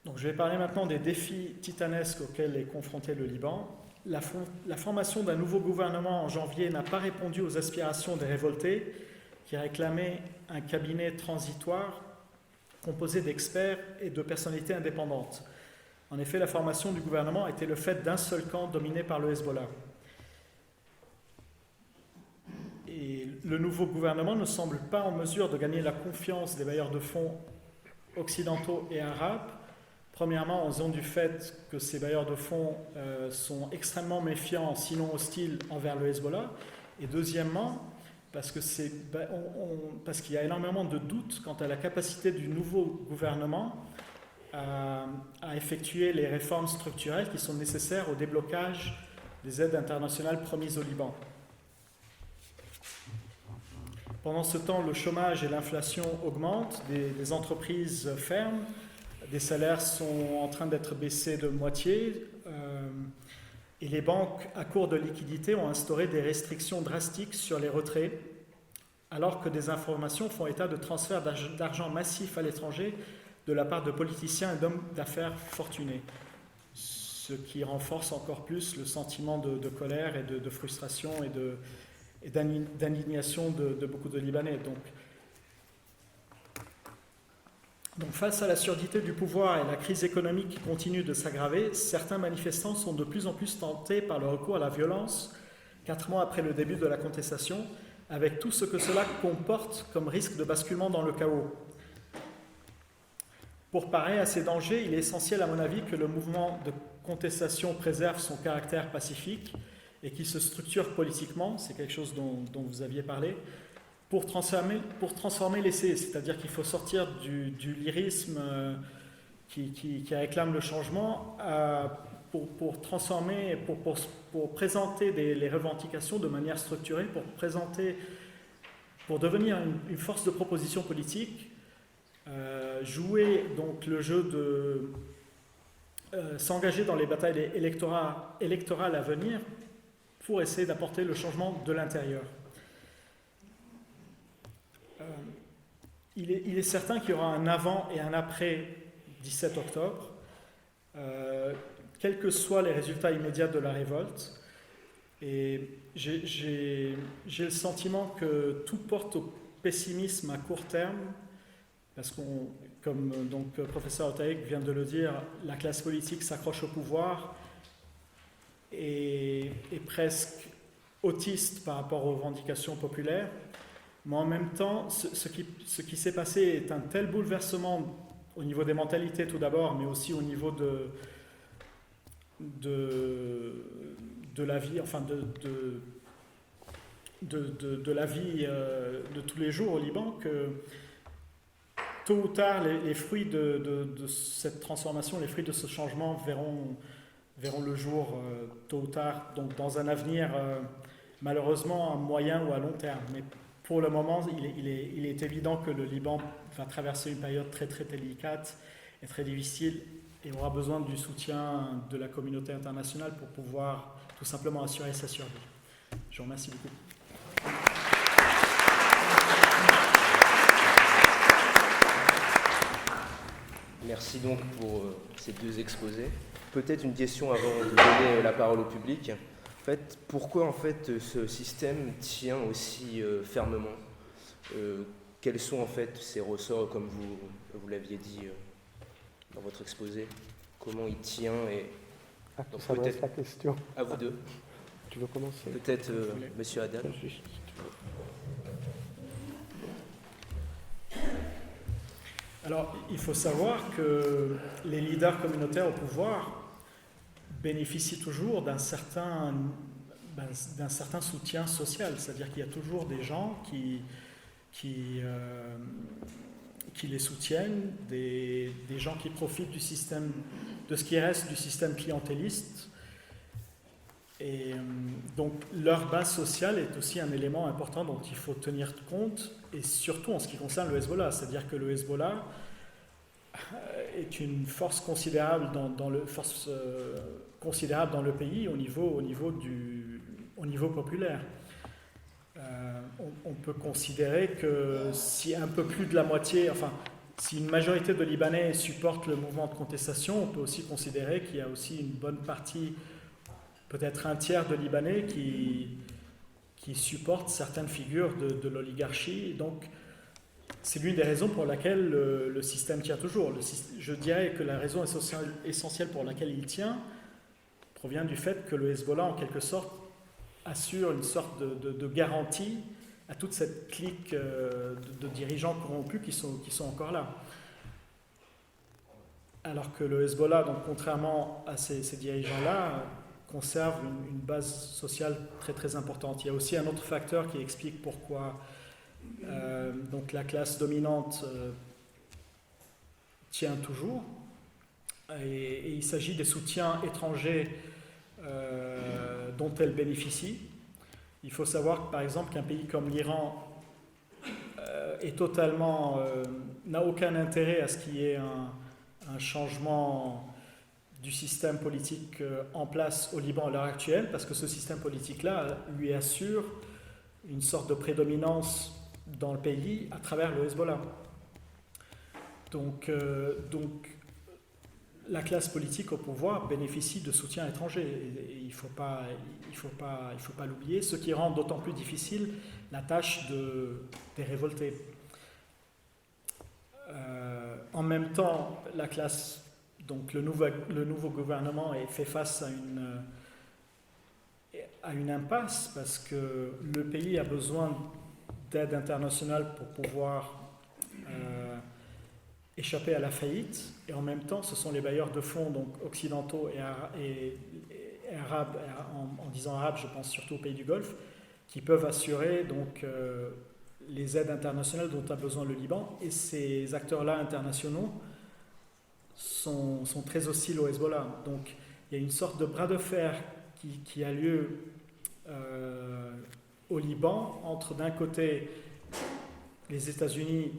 Donc, je vais parler maintenant des défis titanesques auxquels est confronté le Liban. La formation d'un nouveau gouvernement en janvier n'a pas répondu aux aspirations des révoltés qui réclamaient un cabinet transitoire composé d'experts et de personnalités indépendantes. En effet, la formation du gouvernement était le fait d'un seul camp dominé par le Hezbollah. Et le nouveau gouvernement ne semble pas en mesure de gagner la confiance des bailleurs de fonds occidentaux et arabes, Premièrement, en raison du fait que ces bailleurs de fonds sont extrêmement méfiants, sinon hostiles, envers le Hezbollah. Et deuxièmement, parce qu'il y a énormément de doutes quant à la capacité du nouveau gouvernement à effectuer les réformes structurelles qui sont nécessaires au déblocage des aides internationales promises au Liban. Pendant ce temps, le chômage et l'inflation augmentent, des entreprises ferment, des salaires sont en train d'être baissés de moitié et les banques à court de liquidités ont instauré des restrictions drastiques sur les retraits alors que des informations font état de transferts d'argent massifs à l'étranger de la part de politiciens et d'hommes d'affaires fortunés, ce qui renforce encore plus le sentiment de colère et de frustration et d'indignation de beaucoup de Libanais. Donc face à la surdité du pouvoir et la crise économique qui continue de s'aggraver, certains manifestants sont de plus en plus tentés par le recours à la violence 4 mois après le début de la contestation, avec tout ce que cela comporte comme risque de basculement dans le chaos. Pour parer à ces dangers, il est essentiel à mon avis que le mouvement de contestation préserve son caractère pacifique et qu'il se structure politiquement, c'est quelque chose dont vous aviez parlé, pour transformer l'essai, c'est-à-dire qu'il faut sortir du lyrisme qui réclame le changement pour transformer, pour présenter les revendications de manière structurée, pour devenir une force de proposition politique, jouer donc le jeu de s'engager dans les batailles électorales à venir pour essayer d'apporter le changement de l'intérieur. Il est certain qu'il y aura un avant et un après 17 octobre, quels que soient les résultats immédiats de la révolte. Et j'ai le sentiment que tout porte au pessimisme à court terme, parce comme donc, le professeur Otaïk vient de le dire, la classe politique s'accroche au pouvoir et est presque autiste par rapport aux revendications populaires. Mais en même temps, ce qui s'est passé est un tel bouleversement au niveau des mentalités tout d'abord, mais aussi au niveau de la vie, enfin de la vie de tous les jours au Liban, que tôt ou tard, les fruits de cette transformation, les fruits de ce changement verront le jour tôt ou tard, donc dans un avenir malheureusement à moyen ou à long terme. Mais pour le moment, il est évident que le Liban va traverser une période très très délicate et très difficile et aura besoin du soutien de la communauté internationale pour pouvoir tout simplement assurer sa survie. Je vous remercie beaucoup. Merci donc pour ces 2 exposés. Peut-être une question avant de donner la parole au public. En fait, pourquoi en fait ce système tient aussi fermement Quels sont en fait ces ressorts, comme vous l'aviez dit dans votre exposé? Comment il tient et donc ça va être la question. À vous deux. Tu veux commencer? Peut-être Monsieur Haddad. Alors, il faut savoir que les leaders communautaires au pouvoir bénéficient toujours d'un certain soutien social. C'est-à-dire qu'il y a toujours des gens qui les soutiennent, des gens qui profitent du système, de ce qui reste du système clientéliste. Et donc leur base sociale est aussi un élément important dont il faut tenir compte, et surtout en ce qui concerne le Hezbollah. C'est-à-dire que le Hezbollah est une force considérable dans le pays au niveau populaire. On peut considérer que si un peu plus de la moitié, si une majorité de Libanais supportent le mouvement de contestation, on peut aussi considérer qu'il y a aussi une bonne partie, peut-être un tiers de Libanais qui supportent certaines figures de l'oligarchie. Donc, c'est l'une des raisons pour laquelle le système tient toujours. Je dirais que la raison essentielle pour laquelle il tient provient du fait que le Hezbollah, en quelque sorte, assure une sorte de garantie à toute cette clique de dirigeants corrompus qui sont encore là. alors que le Hezbollah, donc, contrairement à ces dirigeants-là, conserve une base sociale très très importante. Il y a aussi un autre facteur qui explique pourquoi donc la classe dominante tient toujours, et il s'agit des soutiens étrangers dont elle bénéficie. Il faut savoir, par exemple, qu'un pays comme l'Iran n'a aucun intérêt à ce qu'il y ait un changement du système politique en place au Liban à l'heure actuelle, parce que ce système politique-là lui assure une sorte de prédominance dans le pays à travers le Hezbollah. Donc la classe politique au pouvoir bénéficie de soutien étranger, et il ne faut pas l'oublier, ce qui rend d'autant plus difficile la tâche des révoltés. En même temps, la classe, donc le nouveau gouvernement fait face à une impasse, parce que le pays a besoin d'aide internationale pour pouvoir échapper à la faillite, et en même temps ce sont les bailleurs de fonds, donc occidentaux et arabes, en disant arabes je pense surtout aux pays du Golfe, qui peuvent assurer donc les aides internationales dont a besoin le Liban, et ces acteurs-là internationaux sont très hostiles au Hezbollah. Donc il y a une sorte de bras de fer qui a lieu au Liban entre, d'un côté, les États-Unis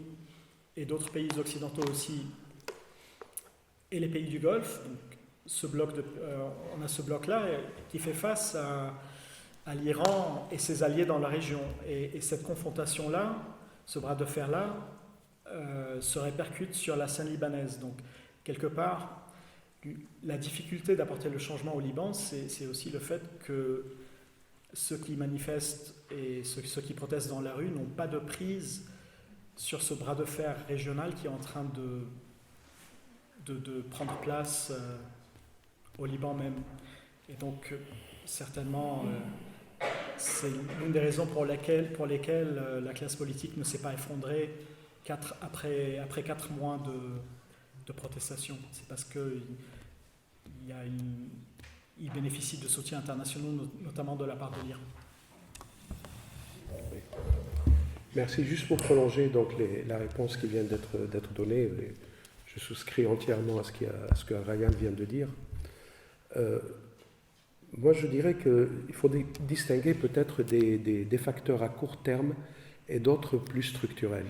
et d'autres pays occidentaux aussi, et les pays du Golfe. Donc, on a ce bloc-là qui fait face à l'Iran et ses alliés dans la région. Et cette confrontation-là, ce bras de fer-là, se répercute sur la scène libanaise. Donc, quelque part, la difficulté d'apporter le changement au Liban, c'est aussi le fait que ceux qui manifestent et ceux qui protestent dans la rue n'ont pas de prise sur ce bras de fer régional qui est en train de prendre place au Liban même. Et donc, certainement, c'est l'une des raisons pour lesquelles la classe politique ne s'est pas effondrée après 4 mois de protestation. C'est parce qu'il bénéficie de soutiens internationaux, notamment de la part de l'Iran. Merci. Juste pour prolonger donc la réponse qui vient d'être donnée, je souscris entièrement à ce que Ryan vient de dire. Moi, je dirais qu'il faut distinguer peut-être des facteurs à court terme et d'autres plus structurels.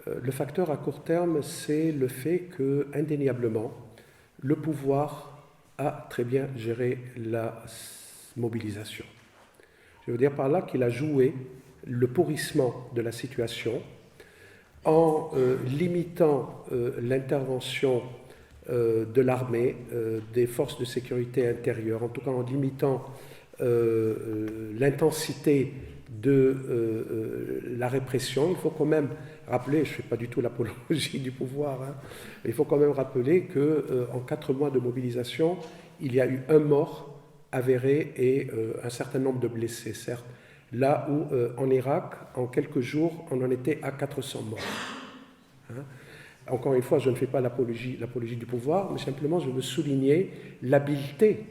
Le facteur à court terme, c'est le fait que, indéniablement, le pouvoir a très bien géré la mobilisation. Je veux dire par là qu'il a joué le pourrissement de la situation en limitant l'intervention de l'armée, des forces de sécurité intérieure, en tout cas en limitant l'intensité de la répression. Il faut quand même rappeler, je ne fais pas du tout l'apologie du pouvoir, hein, mais il faut quand même rappeler qu'en 4 mois de mobilisation, il y a eu 1 mort avéré et un certain nombre de blessés, certes, là où en Irak, en quelques jours, on en était à 400 morts. Hein. Encore une fois, je ne fais pas l'apologie du pouvoir, mais simplement je veux souligner l'habileté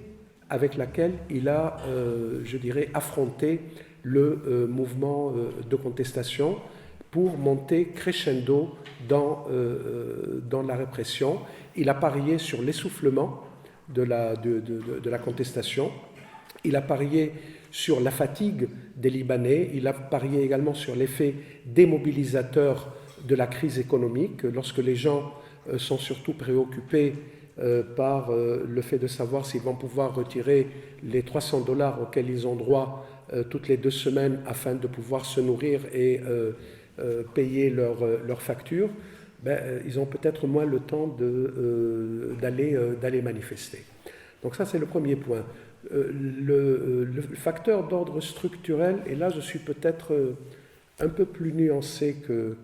avec laquelle il a, je dirais, affronté le mouvement de contestation pour monter crescendo dans la répression. Il a parié sur l'essoufflement de la contestation, il a parié sur la fatigue des Libanais, il a parié également sur l'effet démobilisateur de la crise économique, lorsque les gens sont surtout préoccupés par le fait de savoir s'ils vont pouvoir retirer les $300 auxquels ils ont droit toutes les 2 semaines afin de pouvoir se nourrir et payer leurs factures, ils ont peut-être moins le temps d'aller manifester. Donc ça, c'est le premier point. Le facteur d'ordre structurel, et là je suis peut-être un peu plus nuancé que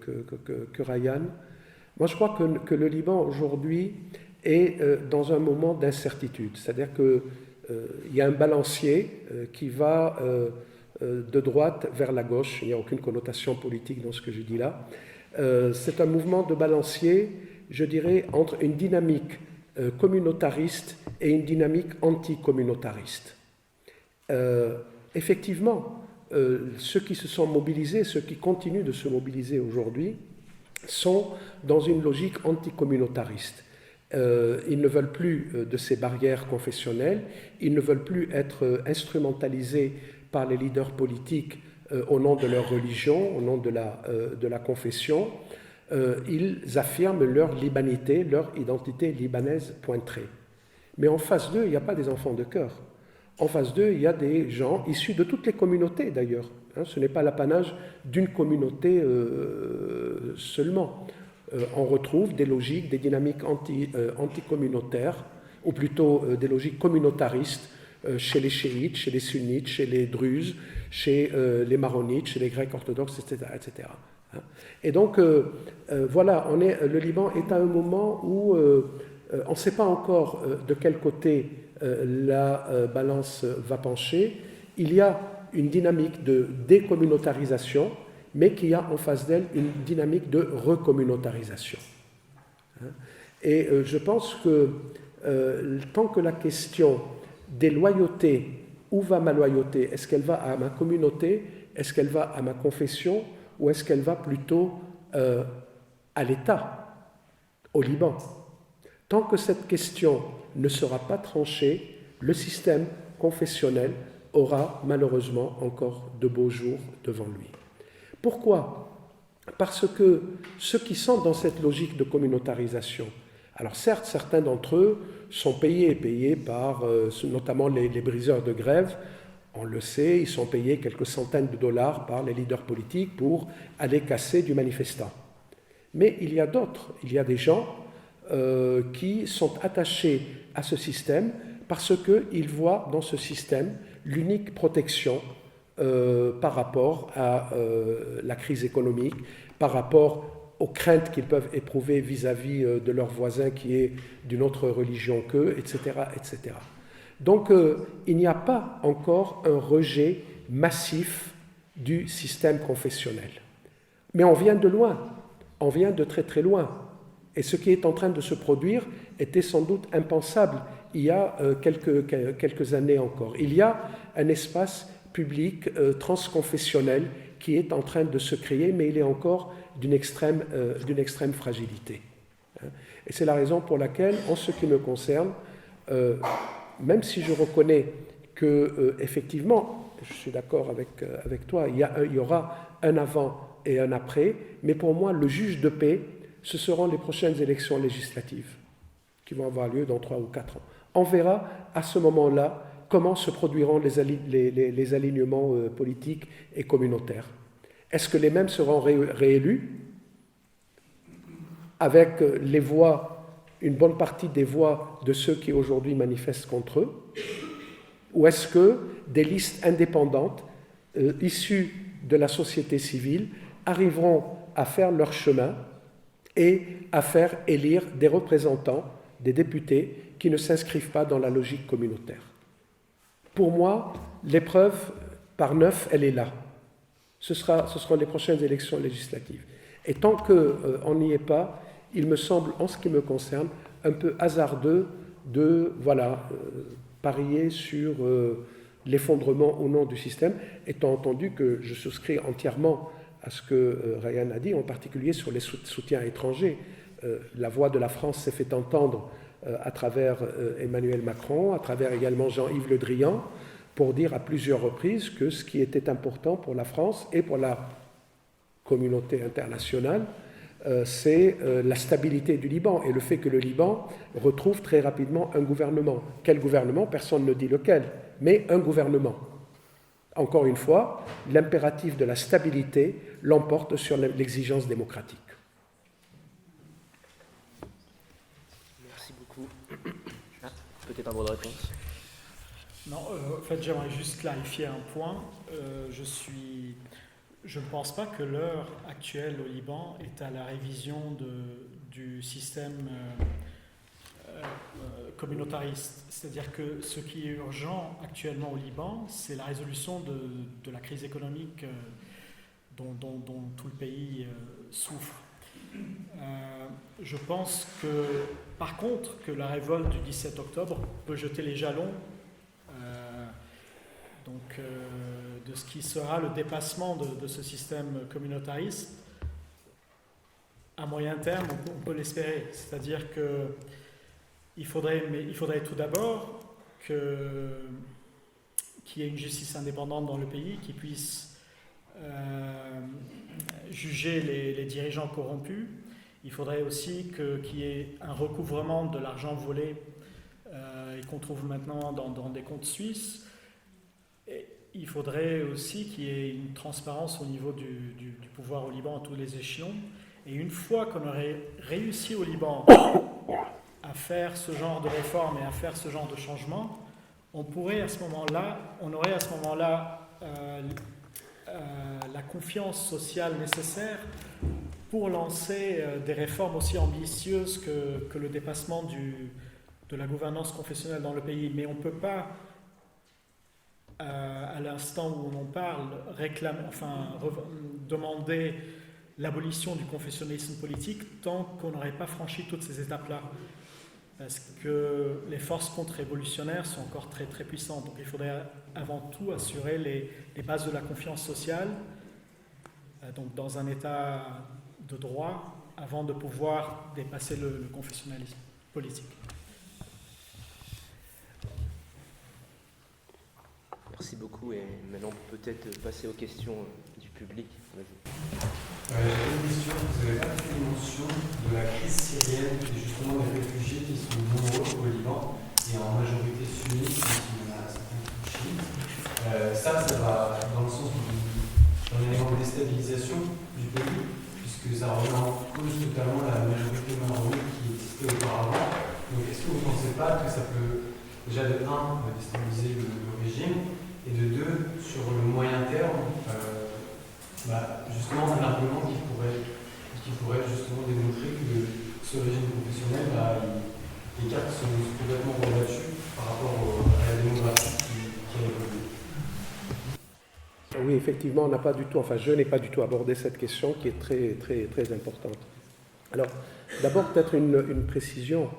Ryan. Moi, je crois que le Liban aujourd'hui est dans un moment d'incertitude. C'est-à-dire qu'il y a un balancier qui va de droite vers la gauche. Il n'y a aucune connotation politique dans ce que je dis là. C'est un mouvement de balancier je dirais, entre une dynamique communautariste et une dynamique anticommunautariste. Effectivement, ceux qui se sont mobilisés, ceux qui continuent de se mobiliser aujourd'hui, sont dans une logique anticommunautariste. Ils ne veulent plus de ces barrières confessionnelles, ils ne veulent plus être instrumentalisés par les leaders politiques au nom de leur religion, au nom de la confession. Ils affirment leur libanité, leur identité libanaise pointrée. Mais en face d'eux, il n'y a pas des enfants de cœur. En face d'eux, il y a des gens issus de toutes les communautés d'ailleurs. Ce n'est pas l'apanage d'une communauté seulement. On retrouve des logiques, des dynamiques anticommunautaires, ou plutôt des logiques communautaristes chez les chiites, chez les sunnites, chez les druzes, chez les maronites, chez les grecs orthodoxes, etc. etc. Et donc, voilà, le Liban est à un moment où on ne sait pas encore de quel côté la balance va pencher. Il y a une dynamique de décommunautarisation, mais qu'il y a en face d'elle une dynamique de recommunautarisation. Et je pense que tant que la question des loyautés, où va ma loyauté? Est-ce qu'elle va à ma communauté? Est-ce qu'elle va à ma confession? Ou est-ce qu'elle va plutôt à l'État, au Liban? Tant que cette question ne sera pas tranchée, le système confessionnel aura malheureusement encore de beaux jours devant lui. Pourquoi? Parce que ceux qui sont dans cette logique de communautarisation, alors certes, certains d'entre eux sont payés par notamment les briseurs de grève. On le sait, ils sont payés quelques centaines de dollars par les leaders politiques pour aller casser du manifestant. Mais il y a d'autres, il y a des gens qui sont attachés à ce système parce qu'ils voient dans ce système l'unique protection par rapport à la crise économique, par rapport aux craintes qu'ils peuvent éprouver vis-à-vis de leur voisin qui est d'une autre religion qu'eux, etc., etc. Donc, il n'y a pas encore un rejet massif du système confessionnel. Mais on vient de loin, on vient de très très loin. Et ce qui est en train de se produire était sans doute impensable il y a quelques années encore. Il y a un espace public transconfessionnel qui est en train de se créer, mais il est encore d'une extrême fragilité. Et c'est la raison pour laquelle, en ce qui me concerne, même si je reconnais que effectivement, je suis d'accord avec toi, il y aura un avant et un après, mais pour moi, le juge de paix, ce seront les prochaines élections législatives qui vont avoir lieu dans 3 ou 4 ans. On verra à ce moment-là comment se produiront les alignements politiques et communautaires. Est-ce que les mêmes seront réélus avec les voix, une bonne partie des voix de ceux qui aujourd'hui manifestent contre eux? Ou est-ce que des listes indépendantes issues de la société civile arriveront à faire leur chemin et à faire élire des représentants, des députés qui ne s'inscrivent pas dans la logique communautaire? Pour moi, l'épreuve par 9, elle est là. Ce seront les prochaines élections législatives. Et tant qu'on n'y est pas, il me semble, en ce qui me concerne, un peu hasardeux de parier sur l'effondrement ou non du système, étant entendu que je souscris entièrement à ce que Ryan a dit, en particulier sur les soutiens étrangers. La voix de la France s'est fait entendre à travers Emmanuel Macron, à travers également Jean-Yves Le Drian, pour dire à plusieurs reprises que ce qui était important pour la France et pour la communauté internationale, c'est la stabilité du Liban et le fait que le Liban retrouve très rapidement un gouvernement. Quel gouvernement? Personne ne dit lequel, mais un gouvernement. Encore une fois, l'impératif de la stabilité l'emporte sur l'exigence démocratique. Merci beaucoup. Peut-être un mot de réponse? Non, en fait, j'aimerais juste clarifier un point. Je ne pense pas que l'heure actuelle au Liban est à la révision du système communautariste. C'est-à-dire que ce qui est urgent actuellement au Liban, c'est la résolution de la crise économique dont tout le pays souffre. Je pense que, par contre, que la révolte du 17 octobre peut jeter les jalons de ce qui sera le dépassement de ce système communautariste. À moyen terme, on peut l'espérer. C'est-à-dire qu'il faudrait tout d'abord qu'il y ait une justice indépendante dans le pays qui puisse juger les dirigeants corrompus. Il faudrait aussi qu'il y ait un recouvrement de l'argent volé et qu'on trouve maintenant dans des comptes suisses. Et il faudrait aussi qu'il y ait une transparence au niveau du pouvoir au Liban à tous les échelons. Et une fois qu'on aurait réussi au Liban à faire ce genre de réforme et à faire ce genre de changement, on aurait à ce moment-là la confiance sociale nécessaire pour lancer des réformes aussi ambitieuses que le dépassement de la gouvernance confessionnelle dans le pays. Mais on ne peut pas, à l'instant où on en parle, demander l'abolition du confessionnalisme politique tant qu'on n'aurait pas franchi toutes ces étapes-là. Parce que les forces contre-révolutionnaires sont encore très, très puissantes. Donc il faudrait avant tout assurer les bases de la confiance sociale, donc dans un état de droit, avant de pouvoir dépasser le confessionnalisme politique. Merci beaucoup et maintenant peut-être passer aux questions du public. Vas-y. J'ai une question. Vous avez pas fait mention de la crise syrienne et justement des réfugiés qui sont nombreux au Liban et en majorité sunnites, même s'il y en a certains chiites. Ça va dans le sens d'un élément de déstabilisation du pays, puisque ça remet en cause totalement la majorité maronite qui existait auparavant. Donc est-ce que vous ne pensez pas que ça peut déjà de 1 déstabiliser le régime et de 2 sur le moyen terme justement un argument qui pourrait justement démontrer que ce régime confessionnel, les cartes sont complètement rebattues par rapport à la démographie qui a évolué. Oui, effectivement, je n'ai pas du tout abordé cette question qui est très, très, très importante. Alors, d'abord, peut-être une précision.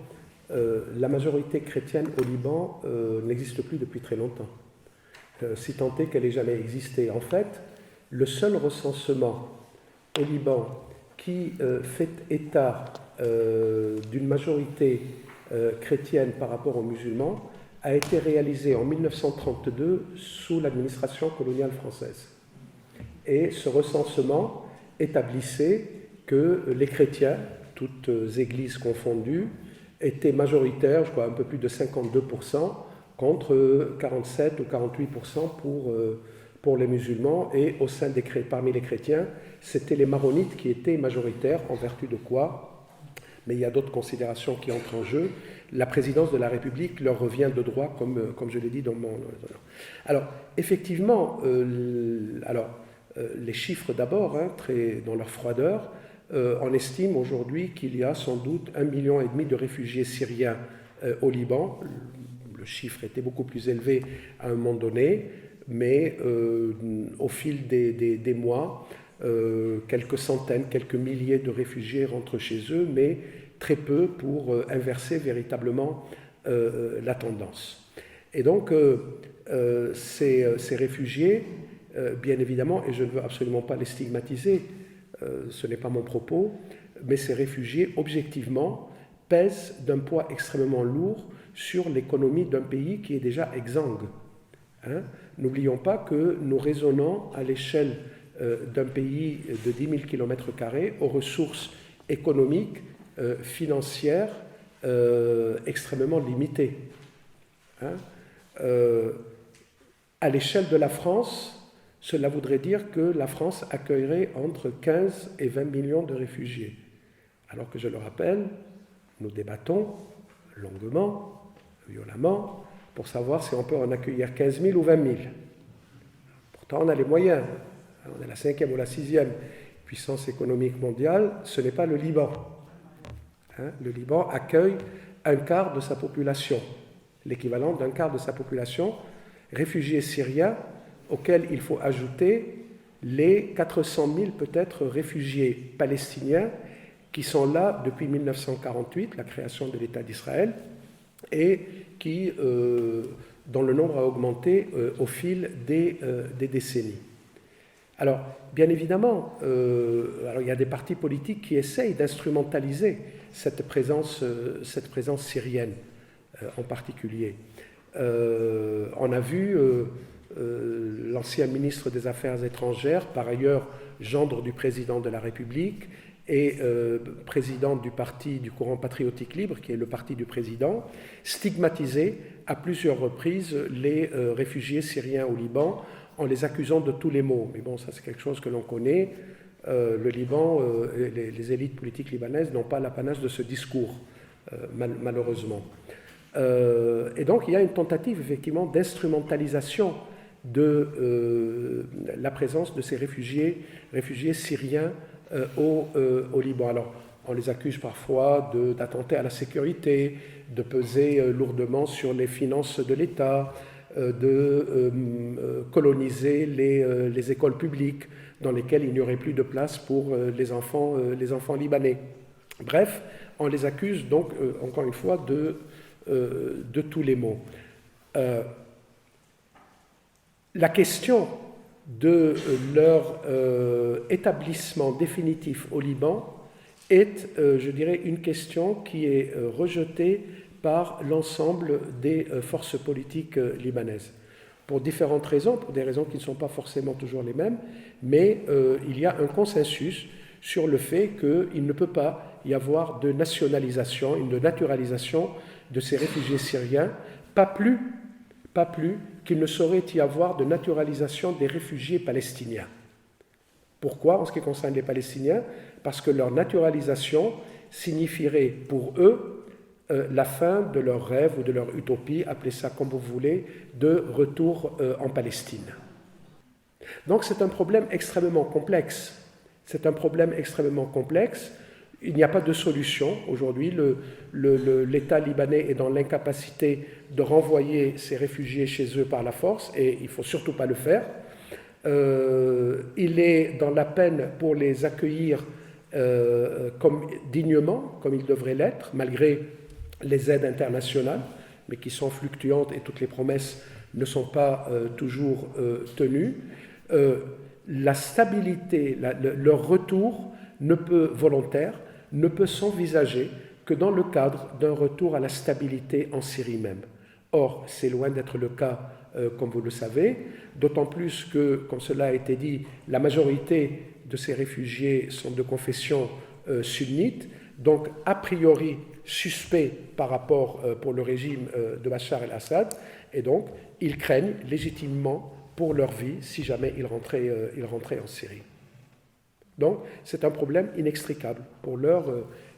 La majorité chrétienne au Liban n'existe plus depuis très longtemps, si tant est qu'elle ait jamais existé. En fait, le seul recensement au Liban qui fait état d'une majorité chrétienne par rapport aux musulmans a été réalisé en 1932 sous l'administration coloniale française. Et ce recensement établissait que les chrétiens, toutes églises confondues, étaient majoritaires, je crois un peu plus de 52%, contre 47 ou 48% pour les musulmans, et parmi les chrétiens, c'était les maronites qui étaient majoritaires, en vertu de quoi, mais il y a d'autres considérations qui entrent en jeu, la présidence de la République leur revient de droit, comme je l'ai dit dans mon... Alors, effectivement, les chiffres d'abord, dans leur froideur, on estime aujourd'hui qu'il y a sans doute 1,5 million de réfugiés syriens au Liban. Le chiffre était beaucoup plus élevé à un moment donné, mais au fil des mois, quelques centaines, quelques milliers de réfugiés rentrent chez eux, mais très peu pour inverser véritablement la tendance. Et donc, ces réfugiés, bien évidemment, et je ne veux absolument pas les stigmatiser, ce n'est pas mon propos, mais ces réfugiés, objectivement, pèsent d'un poids extrêmement lourd sur l'économie d'un pays qui est déjà exsangue. N'oublions pas que nous raisonnons à l'échelle d'un pays de 10 000 km² aux ressources économiques, financières extrêmement limitées. À l'échelle de la France, cela voudrait dire que la France accueillerait entre 15 et 20 millions de réfugiés. Alors que, je le rappelle, nous débattons longuement, violemment, pour savoir si on peut en accueillir 15 000 ou 20 000. Pourtant, on a les moyens. On est la 5e ou la 6e puissance économique mondiale. Ce n'est pas le Liban. Le Liban accueille un quart de sa population, l'équivalent d'un quart de sa population, réfugiés syriens, auxquels il faut ajouter les 400 000 peut-être réfugiés palestiniens qui sont là depuis 1948, la création de l'État d'Israël, et qui, dont le nombre a augmenté au fil des décennies. Alors, bien évidemment, alors il y a des partis politiques qui essayent d'instrumentaliser cette présence syrienne en particulier. On a vu l'ancien ministre des Affaires étrangères, par ailleurs gendre du président de la République et président du courant patriotique libre, qui est le parti du président, stigmatiser à plusieurs reprises les réfugiés syriens au Liban en les accusant de tous les maux. Mais bon, ça c'est quelque chose que l'on connaît. Le Liban, les élites politiques libanaises n'ont pas l'apanage de ce discours, malheureusement. Et donc il y a une tentative effectivement d'instrumentalisation de la présence de ces réfugiés syriens au Liban. Alors on les accuse parfois d'attenter à la sécurité, de peser lourdement sur les finances de l'État, de coloniser les écoles publiques dans lesquelles il n'y aurait plus de place pour les enfants libanais. Bref, on les accuse donc, encore une fois, de tous les maux. La question de leur établissement définitif au Liban est, je dirais, une question qui est rejetée par l'ensemble des forces politiques libanaises. Pour différentes raisons, pour des raisons qui ne sont pas forcément toujours les mêmes, mais il y a un consensus sur le fait qu'il ne peut pas y avoir de nationalisation, de naturalisation de ces réfugiés syriens, pas plus qu'il ne saurait y avoir de naturalisation des réfugiés palestiniens. Pourquoi, en ce qui concerne les Palestiniens? Parce que leur naturalisation signifierait pour eux la fin de leur rêve ou de leur utopie, appelez ça comme vous voulez, de retour en Palestine. Donc c'est un problème extrêmement complexe. Il n'y a pas de solution. Aujourd'hui, l'État libanais est dans l'incapacité de renvoyer ces réfugiés chez eux par la force, et il ne faut surtout pas le faire. Il est dans la peine pour les accueillir dignement, comme ils devraient l'être, malgré les aides internationales, mais qui sont fluctuantes et toutes les promesses ne sont pas toujours tenues. La stabilité, leur retour volontaire ne peut s'envisager que dans le cadre d'un retour à la stabilité en Syrie même. Or, c'est loin d'être le cas, comme vous le savez, d'autant plus que, comme cela a été dit, la majorité de ces réfugiés sont de confession sunnite, donc a priori suspects par rapport pour le régime de Bachar el-Assad, et donc ils craignent légitimement pour leur vie si jamais ils rentraient en Syrie. Donc c'est un problème inextricable. Pour l'heure,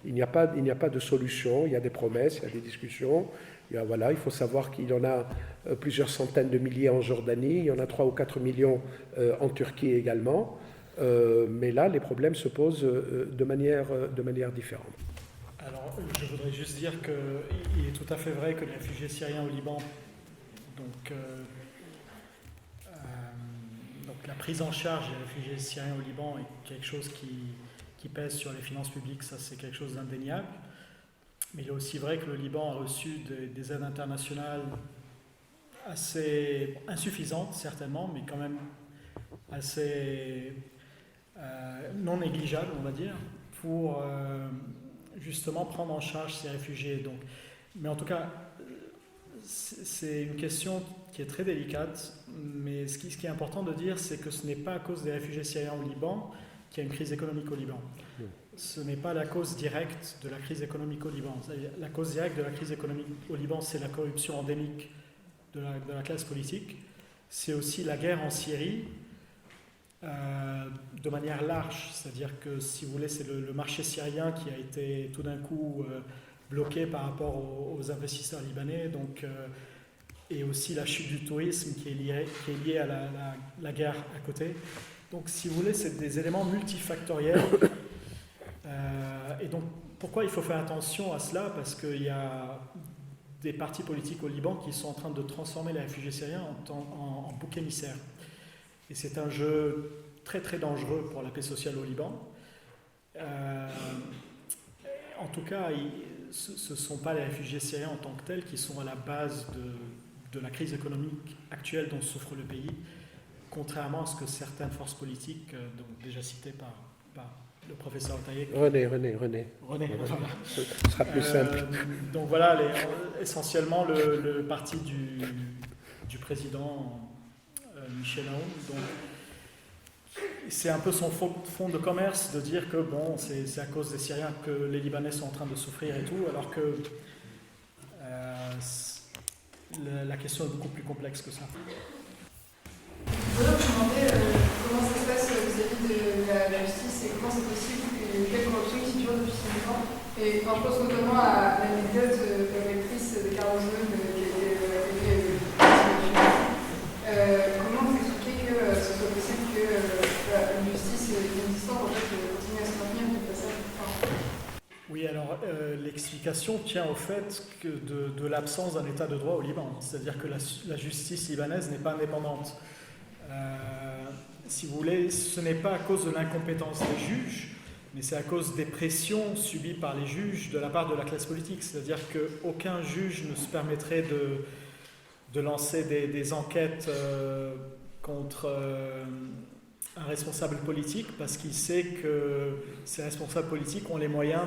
il n'y a pas de solution, il y a des promesses, il y a des discussions. Il faut savoir qu'il y en a plusieurs centaines de milliers en Jordanie, il y en a 3 ou 4 millions en Turquie également. Mais là, les problèmes se posent de manière différente. Alors, je voudrais juste dire qu'il est tout à fait vrai que les réfugiés syriens au Liban, donc la prise en charge des réfugiés syriens au Liban est quelque chose qui pèse sur les finances publiques, ça c'est quelque chose d'indéniable. Mais il est aussi vrai que le Liban a reçu des aides internationales assez insuffisantes, certainement, mais quand même assez non négligeables, on va dire, pour justement prendre en charge ces réfugiés. Donc, mais en tout cas, c'est une question qui est très délicate, mais ce qui est important de dire, c'est que ce n'est pas à cause des réfugiés syriens au Liban qu'il y a une crise économique au Liban. Ce n'est pas la cause directe de la crise économique au Liban. La cause directe de la crise économique au Liban, c'est la corruption endémique de la classe politique. C'est aussi la guerre en Syrie de manière large. C'est-à-dire que, si vous voulez, c'est le marché syrien qui a été tout d'un coup bloqué par rapport aux investisseurs libanais. Donc, et aussi la chute du tourisme qui est liée à la guerre à côté. Donc, si vous voulez, c'est des éléments multifactoriels. Et donc, pourquoi il faut faire attention à cela? Parce qu'il y a des partis politiques au Liban qui sont en train de transformer les réfugiés syriens en boucs émissaires. Et c'est un jeu très très dangereux pour la paix sociale au Liban. en tout cas, ce ne sont pas les réfugiés syriens en tant que tels qui sont à la base de la crise économique actuelle dont souffre le pays, contrairement à ce que certaines forces politiques, donc déjà citées par le professeur Otaïek. René. Voilà. Ce sera plus simple. Donc voilà, essentiellement le parti du président Michel Aoun. Donc, c'est un peu son fond de commerce de dire que bon, c'est à cause des Syriens que les Libanais sont en train de souffrir et tout, alors que la question est beaucoup plus complexe que ça. Voilà, je me demandais comment ça se passe vis-à-vis de la justice et comment c'est possible qu'il y ait une telle corruption qui dure depuis si longtemps. Et enfin, je pense notamment à l'anecdote de la maîtrise de Carlos Ghosn qui a été comment vous expliquez que ce soit possible que une justice inexistante en fait, continue à se maintenir de passage. Oui, alors l'explication tient au fait que de l'absence d'un état de droit au Liban. C'est-à-dire que la justice libanaise n'est pas indépendante. Si vous voulez, ce n'est pas à cause de l'incompétence des juges, mais c'est à cause des pressions subies par les juges de la part de la classe politique. C'est-à-dire qu'aucun juge ne se permettrait de lancer des enquêtes contre un responsable politique parce qu'il sait que ces responsables politiques ont les moyens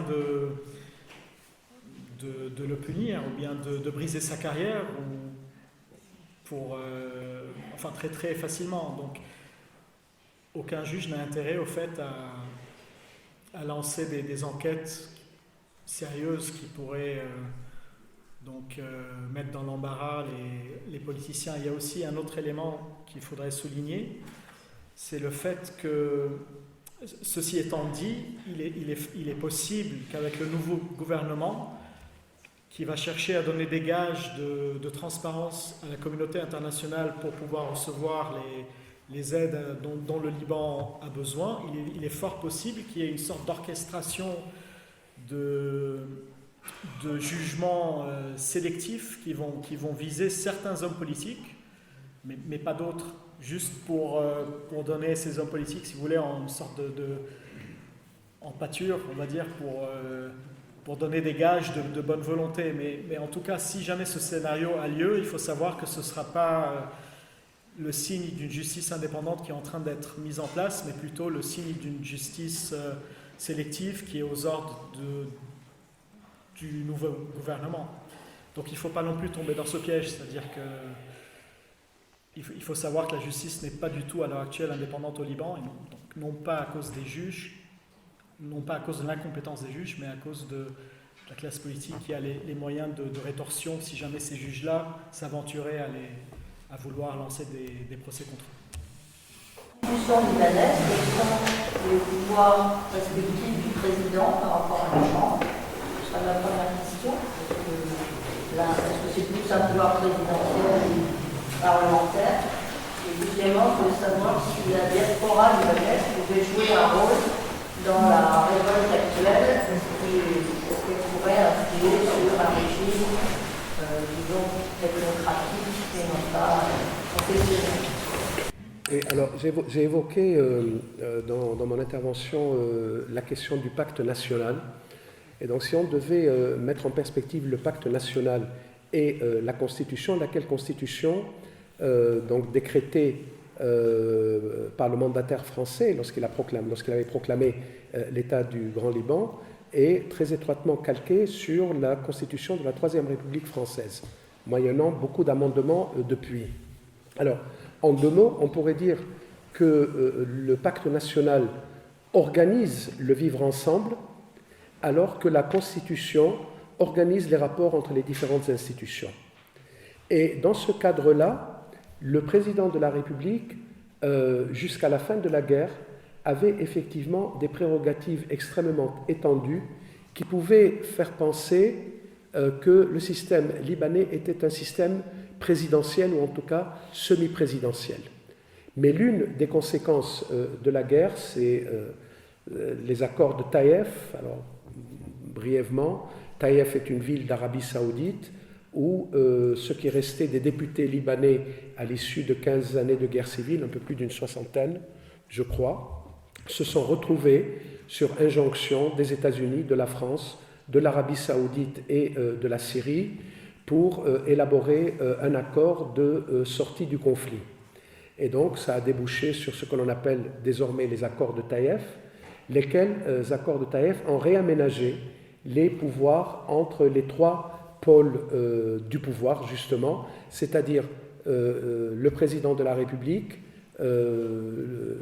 de le punir ou bien de briser sa carrière enfin très très facilement. Donc aucun juge n'a intérêt au fait à lancer des enquêtes sérieuses qui pourraient mettre dans l'embarras les politiciens. Il y a aussi un autre élément qu'il faudrait souligner, c'est le fait que, ceci étant dit, il est possible qu'avec le nouveau gouvernement, qui va chercher à donner des gages de transparence à la communauté internationale pour pouvoir recevoir les aides dont le Liban a besoin, il est fort possible qu'il y ait une sorte d'orchestration de jugements sélectifs qui vont viser certains hommes politiques, mais pas d'autres, juste pour donner ces hommes politiques, si vous voulez, en sorte en pâture, on va dire, pour donner des gages de bonne volonté. Mais en tout cas, si jamais ce scénario a lieu, il faut savoir que ce ne sera pas le signe d'une justice indépendante qui est en train d'être mise en place, mais plutôt le signe d'une justice sélective qui est aux ordres du nouveau gouvernement. Donc il ne faut pas non plus tomber dans ce piège, c'est-à-dire qu'il faut savoir que la justice n'est pas du tout à l'heure actuelle indépendante au Liban, et donc, non pas à cause des juges, non pas à cause de l'incompétence des juges, mais à cause de la classe politique qui a les moyens de rétorsion si jamais ces juges-là s'aventuraient à vouloir lancer des procès contre eux. Constitution libanaise, quels sont les pouvoirs respectifs du président par rapport à la Chambre? Ce sera ma première question. Est-ce que c'est plus un pouvoir présidentiel ou parlementaire? Et deuxièmement, je veux savoir si la diaspora libanaise pouvait jouer un rôle dans la révolte actuelle, qui pourrait influer sur un régime, disons, technocratique et non pas professionnel. Et alors, j'ai évoqué dans mon intervention la question du pacte national. Et donc, si on devait mettre en perspective le pacte national et la Constitution, laquelle Constitution, donc décrétée par le mandataire français lorsqu'il avait proclamé l'État du Grand Liban, est très étroitement calquée sur la Constitution de la Troisième République française, moyennant beaucoup d'amendements depuis. Alors, en deux mots, on pourrait dire que le pacte national organise le vivre ensemble, alors que la Constitution organise les rapports entre les différentes institutions. Et dans ce cadre-là, le président de la République, jusqu'à la fin de la guerre, avait effectivement des prérogatives extrêmement étendues qui pouvaient faire penser que le système libanais était un système présidentiel ou en tout cas semi-présidentiel. Mais l'une des conséquences de la guerre, c'est les accords de Taïef. Alors, brièvement, Taïef est une ville d'Arabie Saoudite où ce qui restait des députés libanais à l'issue de 15 années de guerre civile, un peu plus d'une soixantaine, je crois, se sont retrouvés sur injonction des États-Unis, de la France, de l'Arabie saoudite et de la Syrie pour élaborer un accord de sortie du conflit. Et donc ça a débouché sur ce que l'on appelle désormais les accords de Taïf, lesquels accords de Taïf ont réaménagé les pouvoirs entre les trois pôles du pouvoir, justement, c'est-à-dire le président de la République, le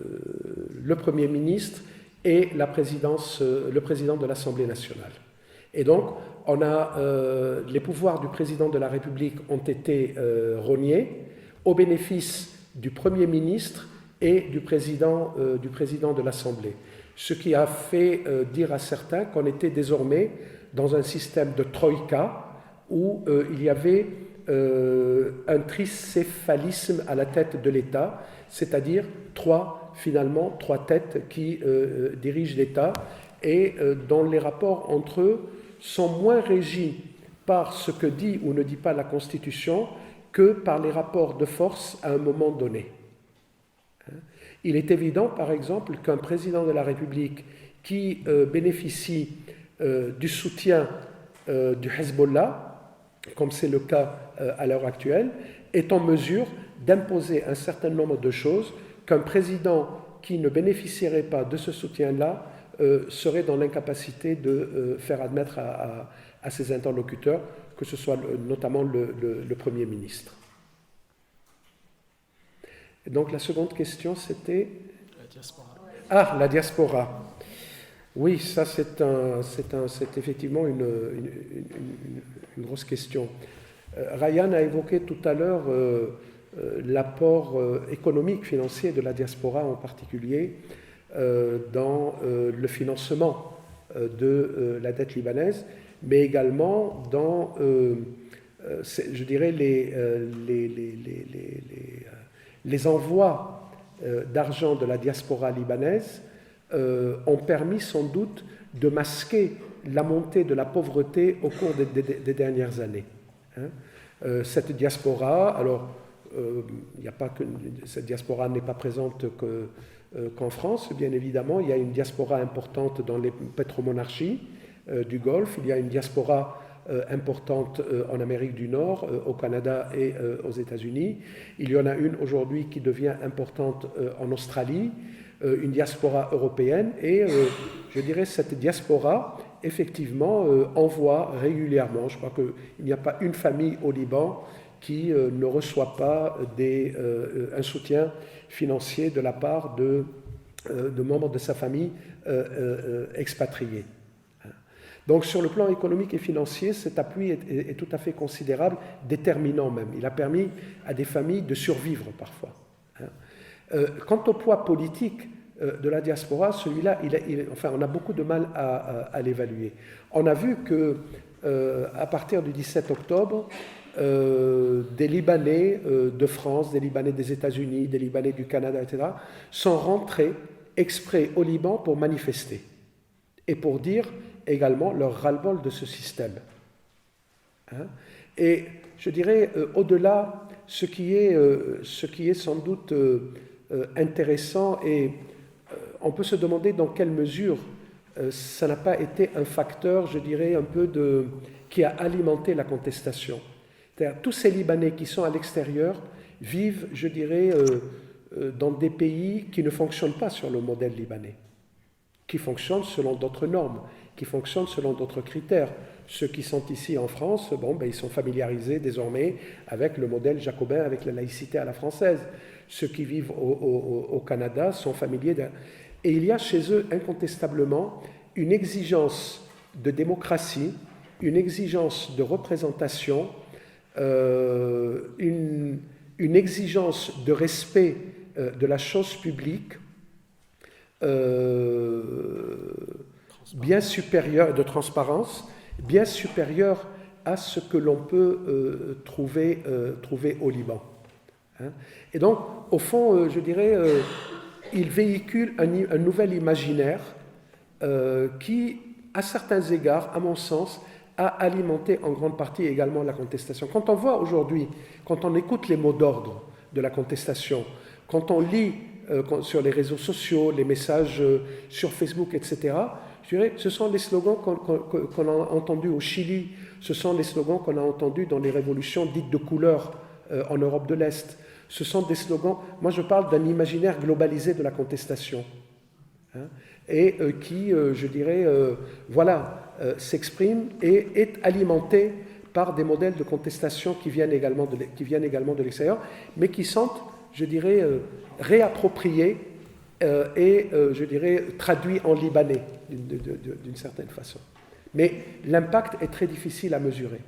Premier ministre et le président de l'Assemblée nationale. Et donc, les pouvoirs du président de la République ont été rognés au bénéfice du Premier ministre et du président de l'Assemblée. Ce qui a fait dire à certains qu'on était désormais dans un système de troïka où il y avait un tricéphalisme à la tête de l'État, c'est-à-dire trois têtes qui dirigent l'État et dont les rapports entre eux sont moins régis par ce que dit ou ne dit pas la Constitution que par les rapports de force à un moment donné. Il est évident, par exemple, qu'un président de la République qui bénéficie du soutien du Hezbollah, comme c'est le cas à l'heure actuelle, est en mesure d'imposer un certain nombre de choses qu'un président qui ne bénéficierait pas de ce soutien-là serait dans l'incapacité de faire admettre à ses interlocuteurs, que ce soit notamment le Premier ministre. Et donc la seconde question, c'était... La diaspora. Ah, la diaspora. Oui, ça c'est effectivement une grosse question. Ryan a évoqué tout à l'heure l'apport économique, financier de la diaspora en particulier dans le financement de la dette libanaise, mais également dans, je dirais, les envois d'argent de la diaspora libanaise ont permis sans doute de masquer la montée de la pauvreté au cours des dernières années. Cette diaspora, alors il n'y a pas que cette diaspora n'est pas présente qu'en France, bien évidemment, il y a une diaspora importante dans les pétromonarchies du Golfe, il y a une diaspora importante en Amérique du Nord, au Canada et aux États-Unis. Il y en a une aujourd'hui qui devient importante en Australie, une diaspora européenne, et je dirais cette diaspora, effectivement, envoie régulièrement. Je crois qu'il n'y a pas une famille au Liban qui ne reçoit pas un soutien financier de la part de membres de sa famille expatriés. Donc sur le plan économique et financier, cet appui est tout à fait considérable, déterminant même. Il a permis à des familles de survivre parfois. Quant au poids politique de la diaspora, celui-là, enfin, on a beaucoup de mal à l'évaluer. On a vu que à partir du 17 octobre, des Libanais de France, des Libanais des États-Unis, des Libanais du Canada, etc., sont rentrés exprès au Liban pour manifester et pour dire également leur ras-le-bol de ce système. Et je dirais, au-delà, ce qui est sans doute intéressant, et on peut se demander dans quelle mesure ça n'a pas été un facteur, je dirais, un peu qui a alimenté la contestation. C'est-à-dire, tous ces Libanais qui sont à l'extérieur vivent, je dirais, dans des pays qui ne fonctionnent pas sur le modèle libanais, qui fonctionnent selon d'autres normes, qui fonctionnent selon d'autres critères. Ceux qui sont ici en France, ils sont familiarisés désormais avec le modèle jacobin, avec la laïcité à la française. Ceux qui vivent au Canada sont familiers Et il y a chez eux incontestablement une exigence de démocratie, une exigence de représentation, une exigence de respect de la chose publique bien supérieure, de transparence, bien supérieure à ce que l'on peut trouver au Liban. Et donc, au fond, je dirais, il véhicule un nouvel imaginaire qui, à certains égards, à mon sens, a alimenté en grande partie également la contestation. Quand on voit aujourd'hui, quand on écoute les mots d'ordre de la contestation, quand on lit sur les réseaux sociaux, les messages sur Facebook, etc., Je dirais, ce sont les slogans qu'on a entendus au Chili, ce sont les slogans qu'on a entendus dans les révolutions dites de couleur en Europe de l'Est. Ce sont des slogans, moi je parle d'un imaginaire globalisé de la contestation, hein, et qui, je dirais, s'exprime et est alimenté par des modèles de contestation qui viennent également de l'extérieur, mais qui sont, je dirais, réappropriés et, je dirais, traduits en libanais d'une certaine façon. Mais l'impact est très difficile à mesurer.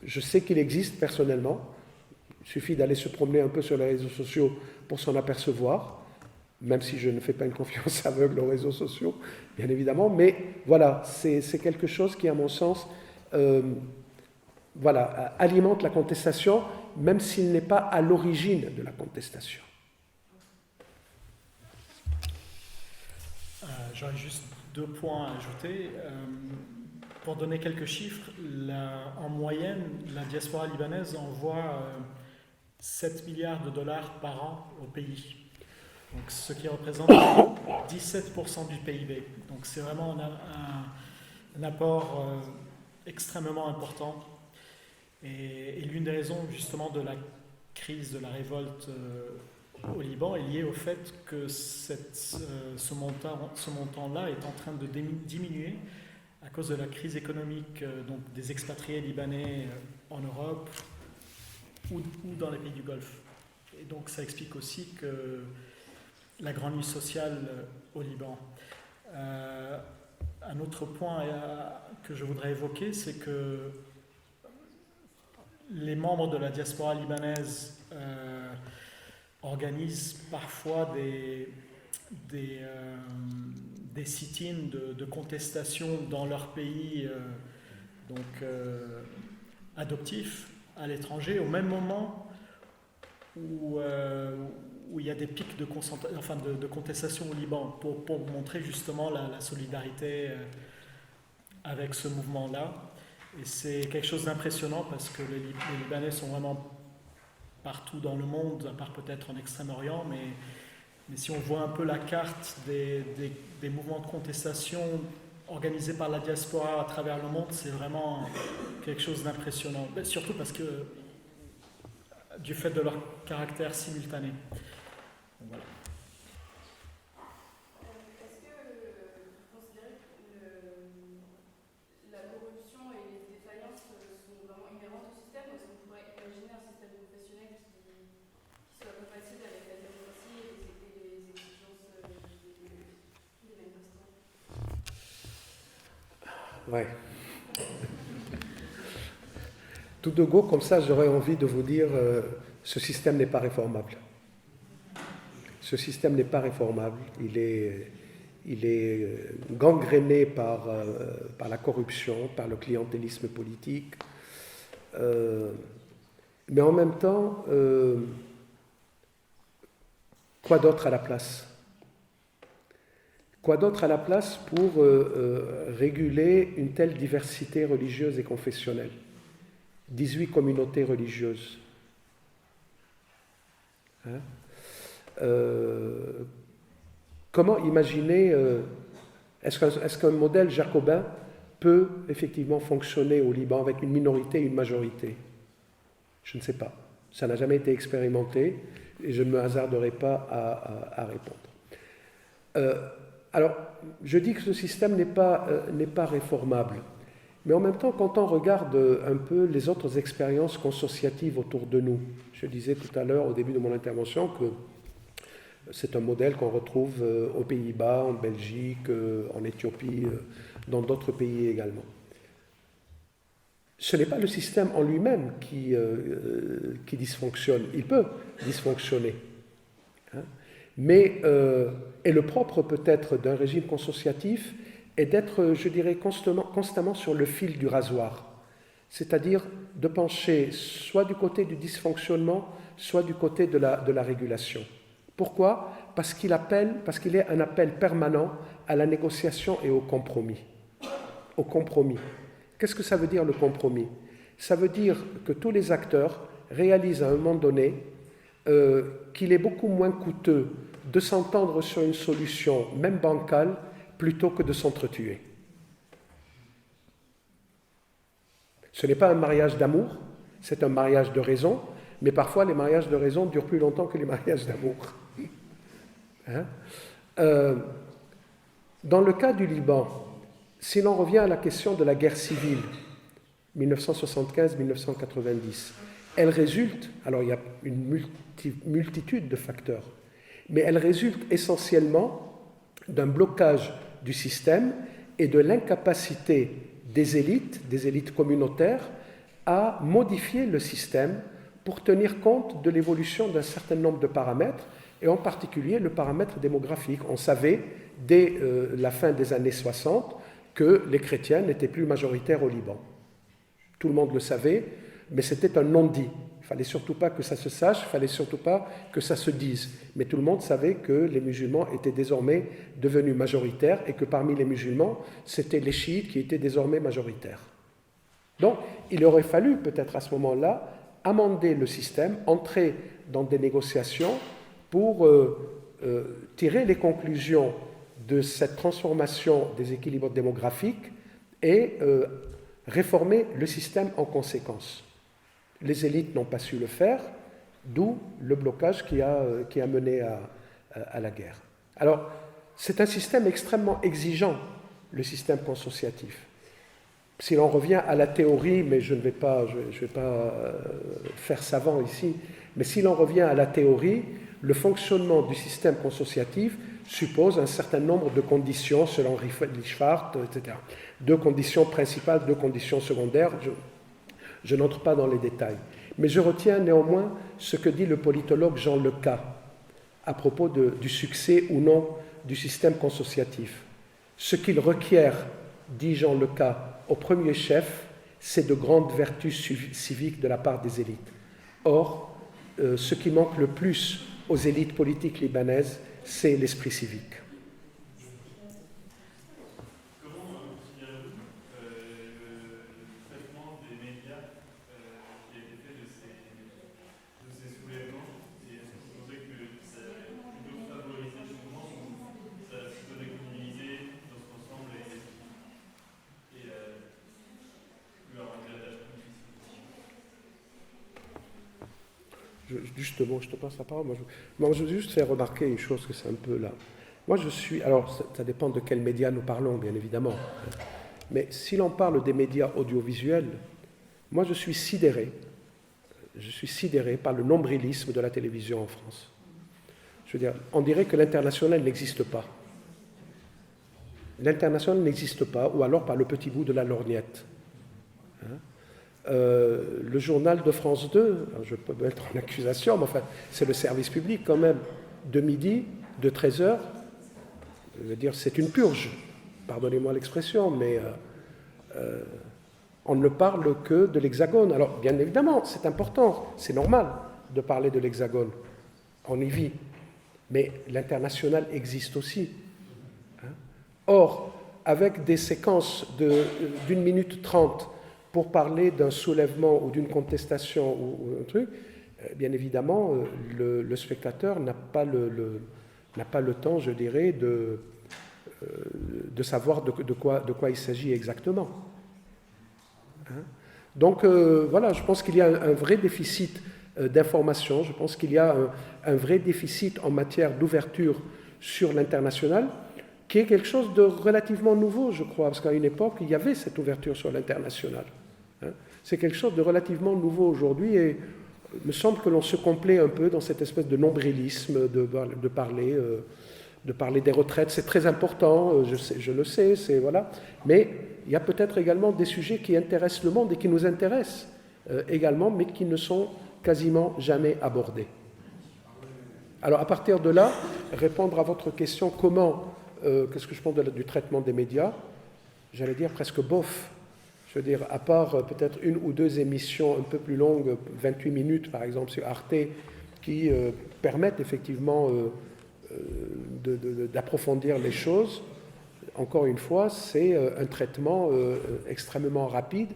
Je sais qu'il existe personnellement. Il suffit d'aller se promener un peu sur les réseaux sociaux pour s'en apercevoir, même si je ne fais pas une confiance aveugle aux réseaux sociaux, bien évidemment. Mais voilà, c'est quelque chose qui, à mon sens, alimente la contestation, même s'il n'est pas à l'origine de la contestation. J'aurais juste 2 points à ajouter. Pour donner quelques chiffres, en moyenne, la diaspora libanaise envoie 7 milliards de dollars par an au pays. Donc, ce qui représente 17% du PIB. Donc c'est vraiment un apport extrêmement important. Et l'une des raisons justement de la crise, de la révolte au Liban est liée au fait que ce montant-là est en train de diminuer à cause de la crise économique donc des expatriés libanais en Europe ou dans les pays du Golfe. Et donc ça explique aussi que la grande nuit sociale au Liban. Un autre point que je voudrais évoquer, c'est que les membres de la diaspora libanaise organisent parfois des sit-ins de contestation dans leur pays adoptif à l'étranger, au même moment où il y a des pics de contestation au Liban, pour montrer justement la solidarité avec ce mouvement-là. Et c'est quelque chose d'impressionnant parce que les Libanais sont vraiment partout dans le monde, à part peut-être en Extrême-Orient, mais si on voit un peu la carte des mouvements de contestation organisés par la diaspora à travers le monde, c'est vraiment quelque chose d'impressionnant, surtout parce que du fait de leur caractère simultané. Voilà. Est-ce que vous considérez que la corruption et les défaillances sont vraiment inhérentes au système, ou est-ce qu'on pourrait imaginer un système professionnel qui soit compatible avec la démocratie et les exigences des manifestants? Ouais. Tout de go, comme ça, j'aurais envie de vous dire ce système n'est pas réformable. Ce système n'est pas réformable. Il est gangréné par la corruption, par le clientélisme politique. Mais en même temps, quoi d'autre à la place ? Quoi d'autre à la place pour réguler une telle diversité religieuse et confessionnelle ? 18 communautés religieuses. Hein ? Comment imaginer, est-ce qu'un modèle jacobin peut effectivement fonctionner au Liban avec une minorité et une majorité ? Je ne sais pas. Ça n'a jamais été expérimenté et je ne me hasarderai pas à répondre. Alors, je dis que ce système n'est pas réformable. Mais en même temps, quand on regarde un peu les autres expériences consociatives autour de nous, je disais tout à l'heure au début de mon intervention que c'est un modèle qu'on retrouve aux Pays-Bas, en Belgique, en Éthiopie, dans d'autres pays également. Ce n'est pas le système en lui-même qui dysfonctionne. Il peut dysfonctionner. Hein, mais et le propre peut-être d'un régime consociatif est d'être, je dirais, constamment sur le fil du rasoir. C'est-à-dire de pencher soit du côté du dysfonctionnement, soit du côté de la régulation. Pourquoi ? Parce qu'il est un appel permanent à la négociation et au compromis. Au compromis. Qu'est-ce que ça veut dire le compromis ? Ça veut dire que tous les acteurs réalisent à un moment donné qu'il est beaucoup moins coûteux de s'entendre sur une solution, même bancale, plutôt que de s'entretuer. Ce n'est pas un mariage d'amour, c'est un mariage de raison, mais parfois les mariages de raison durent plus longtemps que les mariages d'amour. Hein? Dans le cas du Liban, si l'on revient à la question de la guerre civile, 1975-1990, elle résulte, alors il y a une multitude de facteurs, mais elle résulte essentiellement d'un blocage du système et de l'incapacité des élites communautaires, à modifier le système pour tenir compte de l'évolution d'un certain nombre de paramètres, et en particulier le paramètre démographique. On savait, dès la fin des années 60, que les chrétiens n'étaient plus majoritaires au Liban. Tout le monde le savait, mais c'était un non-dit. Il ne fallait surtout pas que ça se sache, il ne fallait surtout pas que ça se dise. Mais tout le monde savait que les musulmans étaient désormais devenus majoritaires et que parmi les musulmans, c'était les chiites qui étaient désormais majoritaires. Donc, il aurait fallu peut-être à ce moment-là amender le système, entrer dans des négociations pour tirer les conclusions de cette transformation des équilibres démographiques et réformer le système en conséquence. Les élites n'ont pas su le faire, d'où le blocage qui a mené à la guerre. Alors, c'est un système extrêmement exigeant, le système consociatif. Si l'on revient à la théorie, mais je ne vais pas faire savant ici, mais si l'on revient à la théorie, le fonctionnement du système consociatif suppose un certain nombre de conditions, selon Richard, etc. 2 conditions principales, 2 conditions secondaires, je n'entre pas dans les détails. Mais je retiens néanmoins ce que dit le politologue Jean Leca à propos du succès ou non du système consociatif. Ce qu'il requiert, dit Jean Leca, au premier chef, c'est de grandes vertus civiques de la part des élites. Or, ce qui manque le plus aux élites politiques libanaises, c'est l'esprit civique. Comment considérez-vous le traitement des médias qui a été fait de ces soulèvements? Et est-ce que vous pensez que ça a plutôt favorisé le changement ou ça a plutôt décommunisé dans son ensemble et plus arrangé la tâche difficile? Justement, je te passe la parole. Moi, je veux juste faire remarquer une chose que c'est un peu là. Moi, alors, ça dépend de quels médias nous parlons, bien évidemment. Mais si l'on parle des médias audiovisuels, moi, je suis sidéré par le nombrilisme de la télévision en France. Je veux dire, on dirait que l'international n'existe pas. L'international n'existe pas, ou alors par le petit bout de la lorgnette. Le journal de France 2, je peux mettre en accusation, mais enfin, c'est le service public quand même, de midi, de 13h, je veux dire, c'est une purge, pardonnez-moi l'expression, mais on ne parle que de l'Hexagone. Alors, bien évidemment, c'est important, c'est normal de parler de l'Hexagone, on y vit, mais l'international existe aussi. Or, avec des séquences d'1 minute 30 pour parler d'un soulèvement ou d'une contestation ou un truc, bien évidemment, le spectateur n'a pas le temps, je dirais, de savoir de quoi il s'agit exactement. Donc, voilà, je pense qu'il y a un vrai déficit d'information, je pense qu'il y a un vrai déficit en matière d'ouverture sur l'international, qui est quelque chose de relativement nouveau, je crois, parce qu'à une époque, il y avait cette ouverture sur l'international. C'est quelque chose de relativement nouveau aujourd'hui, et il me semble que l'on se complaît un peu dans cette espèce de nombrilisme, de parler des retraites. C'est très important, je le sais, voilà. Mais il y a peut-être également des sujets qui intéressent le monde et qui nous intéressent également, mais qui ne sont quasiment jamais abordés. Alors, à partir de là, répondre à votre question, qu'est-ce que je pense du traitement des médias? J'allais dire presque bof. Je veux dire, à part peut-être 1 ou 2 émissions un peu plus longues, 28 minutes par exemple sur Arte, qui permettent effectivement d'approfondir les choses, encore une fois, c'est un traitement extrêmement rapide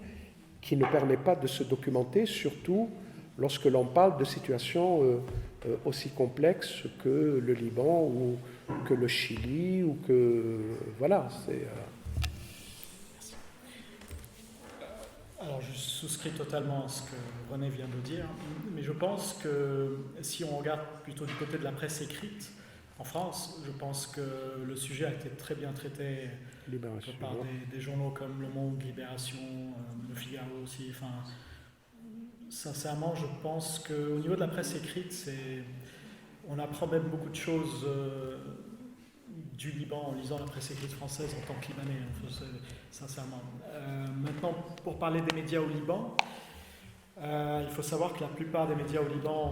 qui ne permet pas de se documenter, surtout lorsque l'on parle de situations aussi complexes que le Liban ou que le Chili ou que... Voilà, c'est... Alors, Alors je souscris totalement à ce que René vient de dire, mais je pense que si on regarde plutôt du côté de la presse écrite, en France, je pense que le sujet a été très bien traité par des journaux comme Le Monde, Libération, Le Figaro aussi. Enfin, sincèrement, je pense qu'au niveau de la presse écrite, on apprend même beaucoup de choses du Liban en lisant la presse écrite française en tant que Libanais, sincèrement. Maintenant, pour parler des médias au Liban, il faut savoir que la plupart des médias au Liban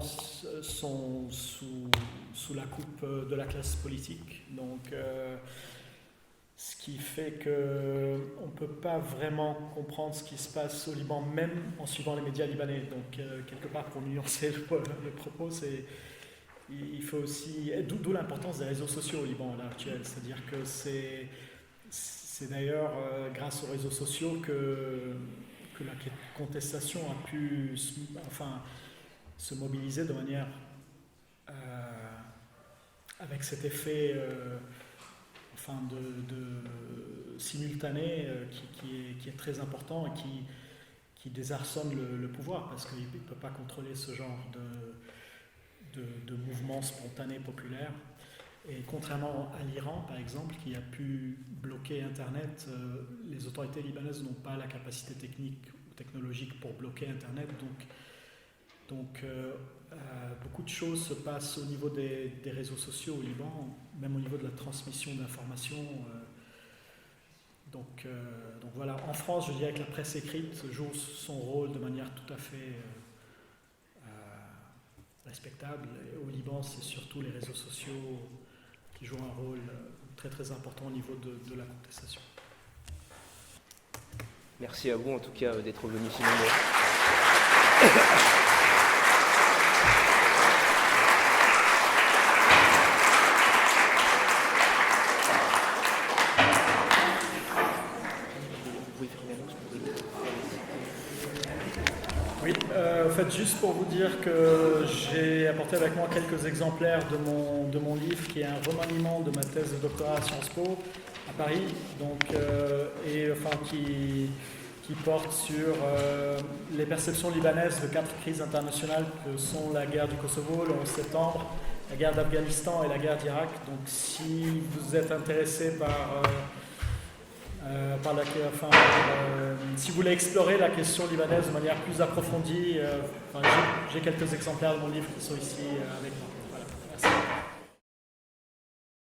sont sous la coupe de la classe politique. Donc, ce qui fait qu'on ne peut pas vraiment comprendre ce qui se passe au Liban, même en suivant les médias libanais. Donc, quelque part, pour nuancer le propos, il faut aussi... D'où l'importance des réseaux sociaux au Liban à l'heure actuelle. C'est-à-dire que c'est d'ailleurs grâce aux réseaux sociaux que la contestation a pu se mobiliser de manière avec cet effet de simultané qui est très important et qui désarçonne le pouvoir, parce qu'il ne peut pas contrôler ce genre de mouvement spontané populaire. Et contrairement à l'Iran, par exemple, qui a pu bloquer Internet, les autorités libanaises n'ont pas la capacité technique ou technologique pour bloquer Internet. Donc beaucoup de choses se passent au niveau des réseaux sociaux au Liban, même au niveau de la transmission d'informations. Donc voilà, en France, je dirais que la presse écrite joue son rôle de manière tout à fait respectable. Et au Liban, c'est surtout les réseaux sociaux qui jouent un rôle très très important au niveau de la contestation. Merci à vous en tout cas d'être venus si nombreux. Oui, en fait, juste pour vous dire que j'ai apporté avec moi quelques exemplaires de mon livre, qui est un remaniement de ma thèse de doctorat à Sciences Po à Paris, qui porte sur les perceptions libanaises de 4 crises internationales que sont la guerre du Kosovo, le 11 septembre, la guerre d'Afghanistan et la guerre d'Irak. Donc si vous êtes intéressé si vous voulez explorer la question libanaise de manière plus approfondie, j'ai quelques exemplaires de mon livre qui sont ici avec moi.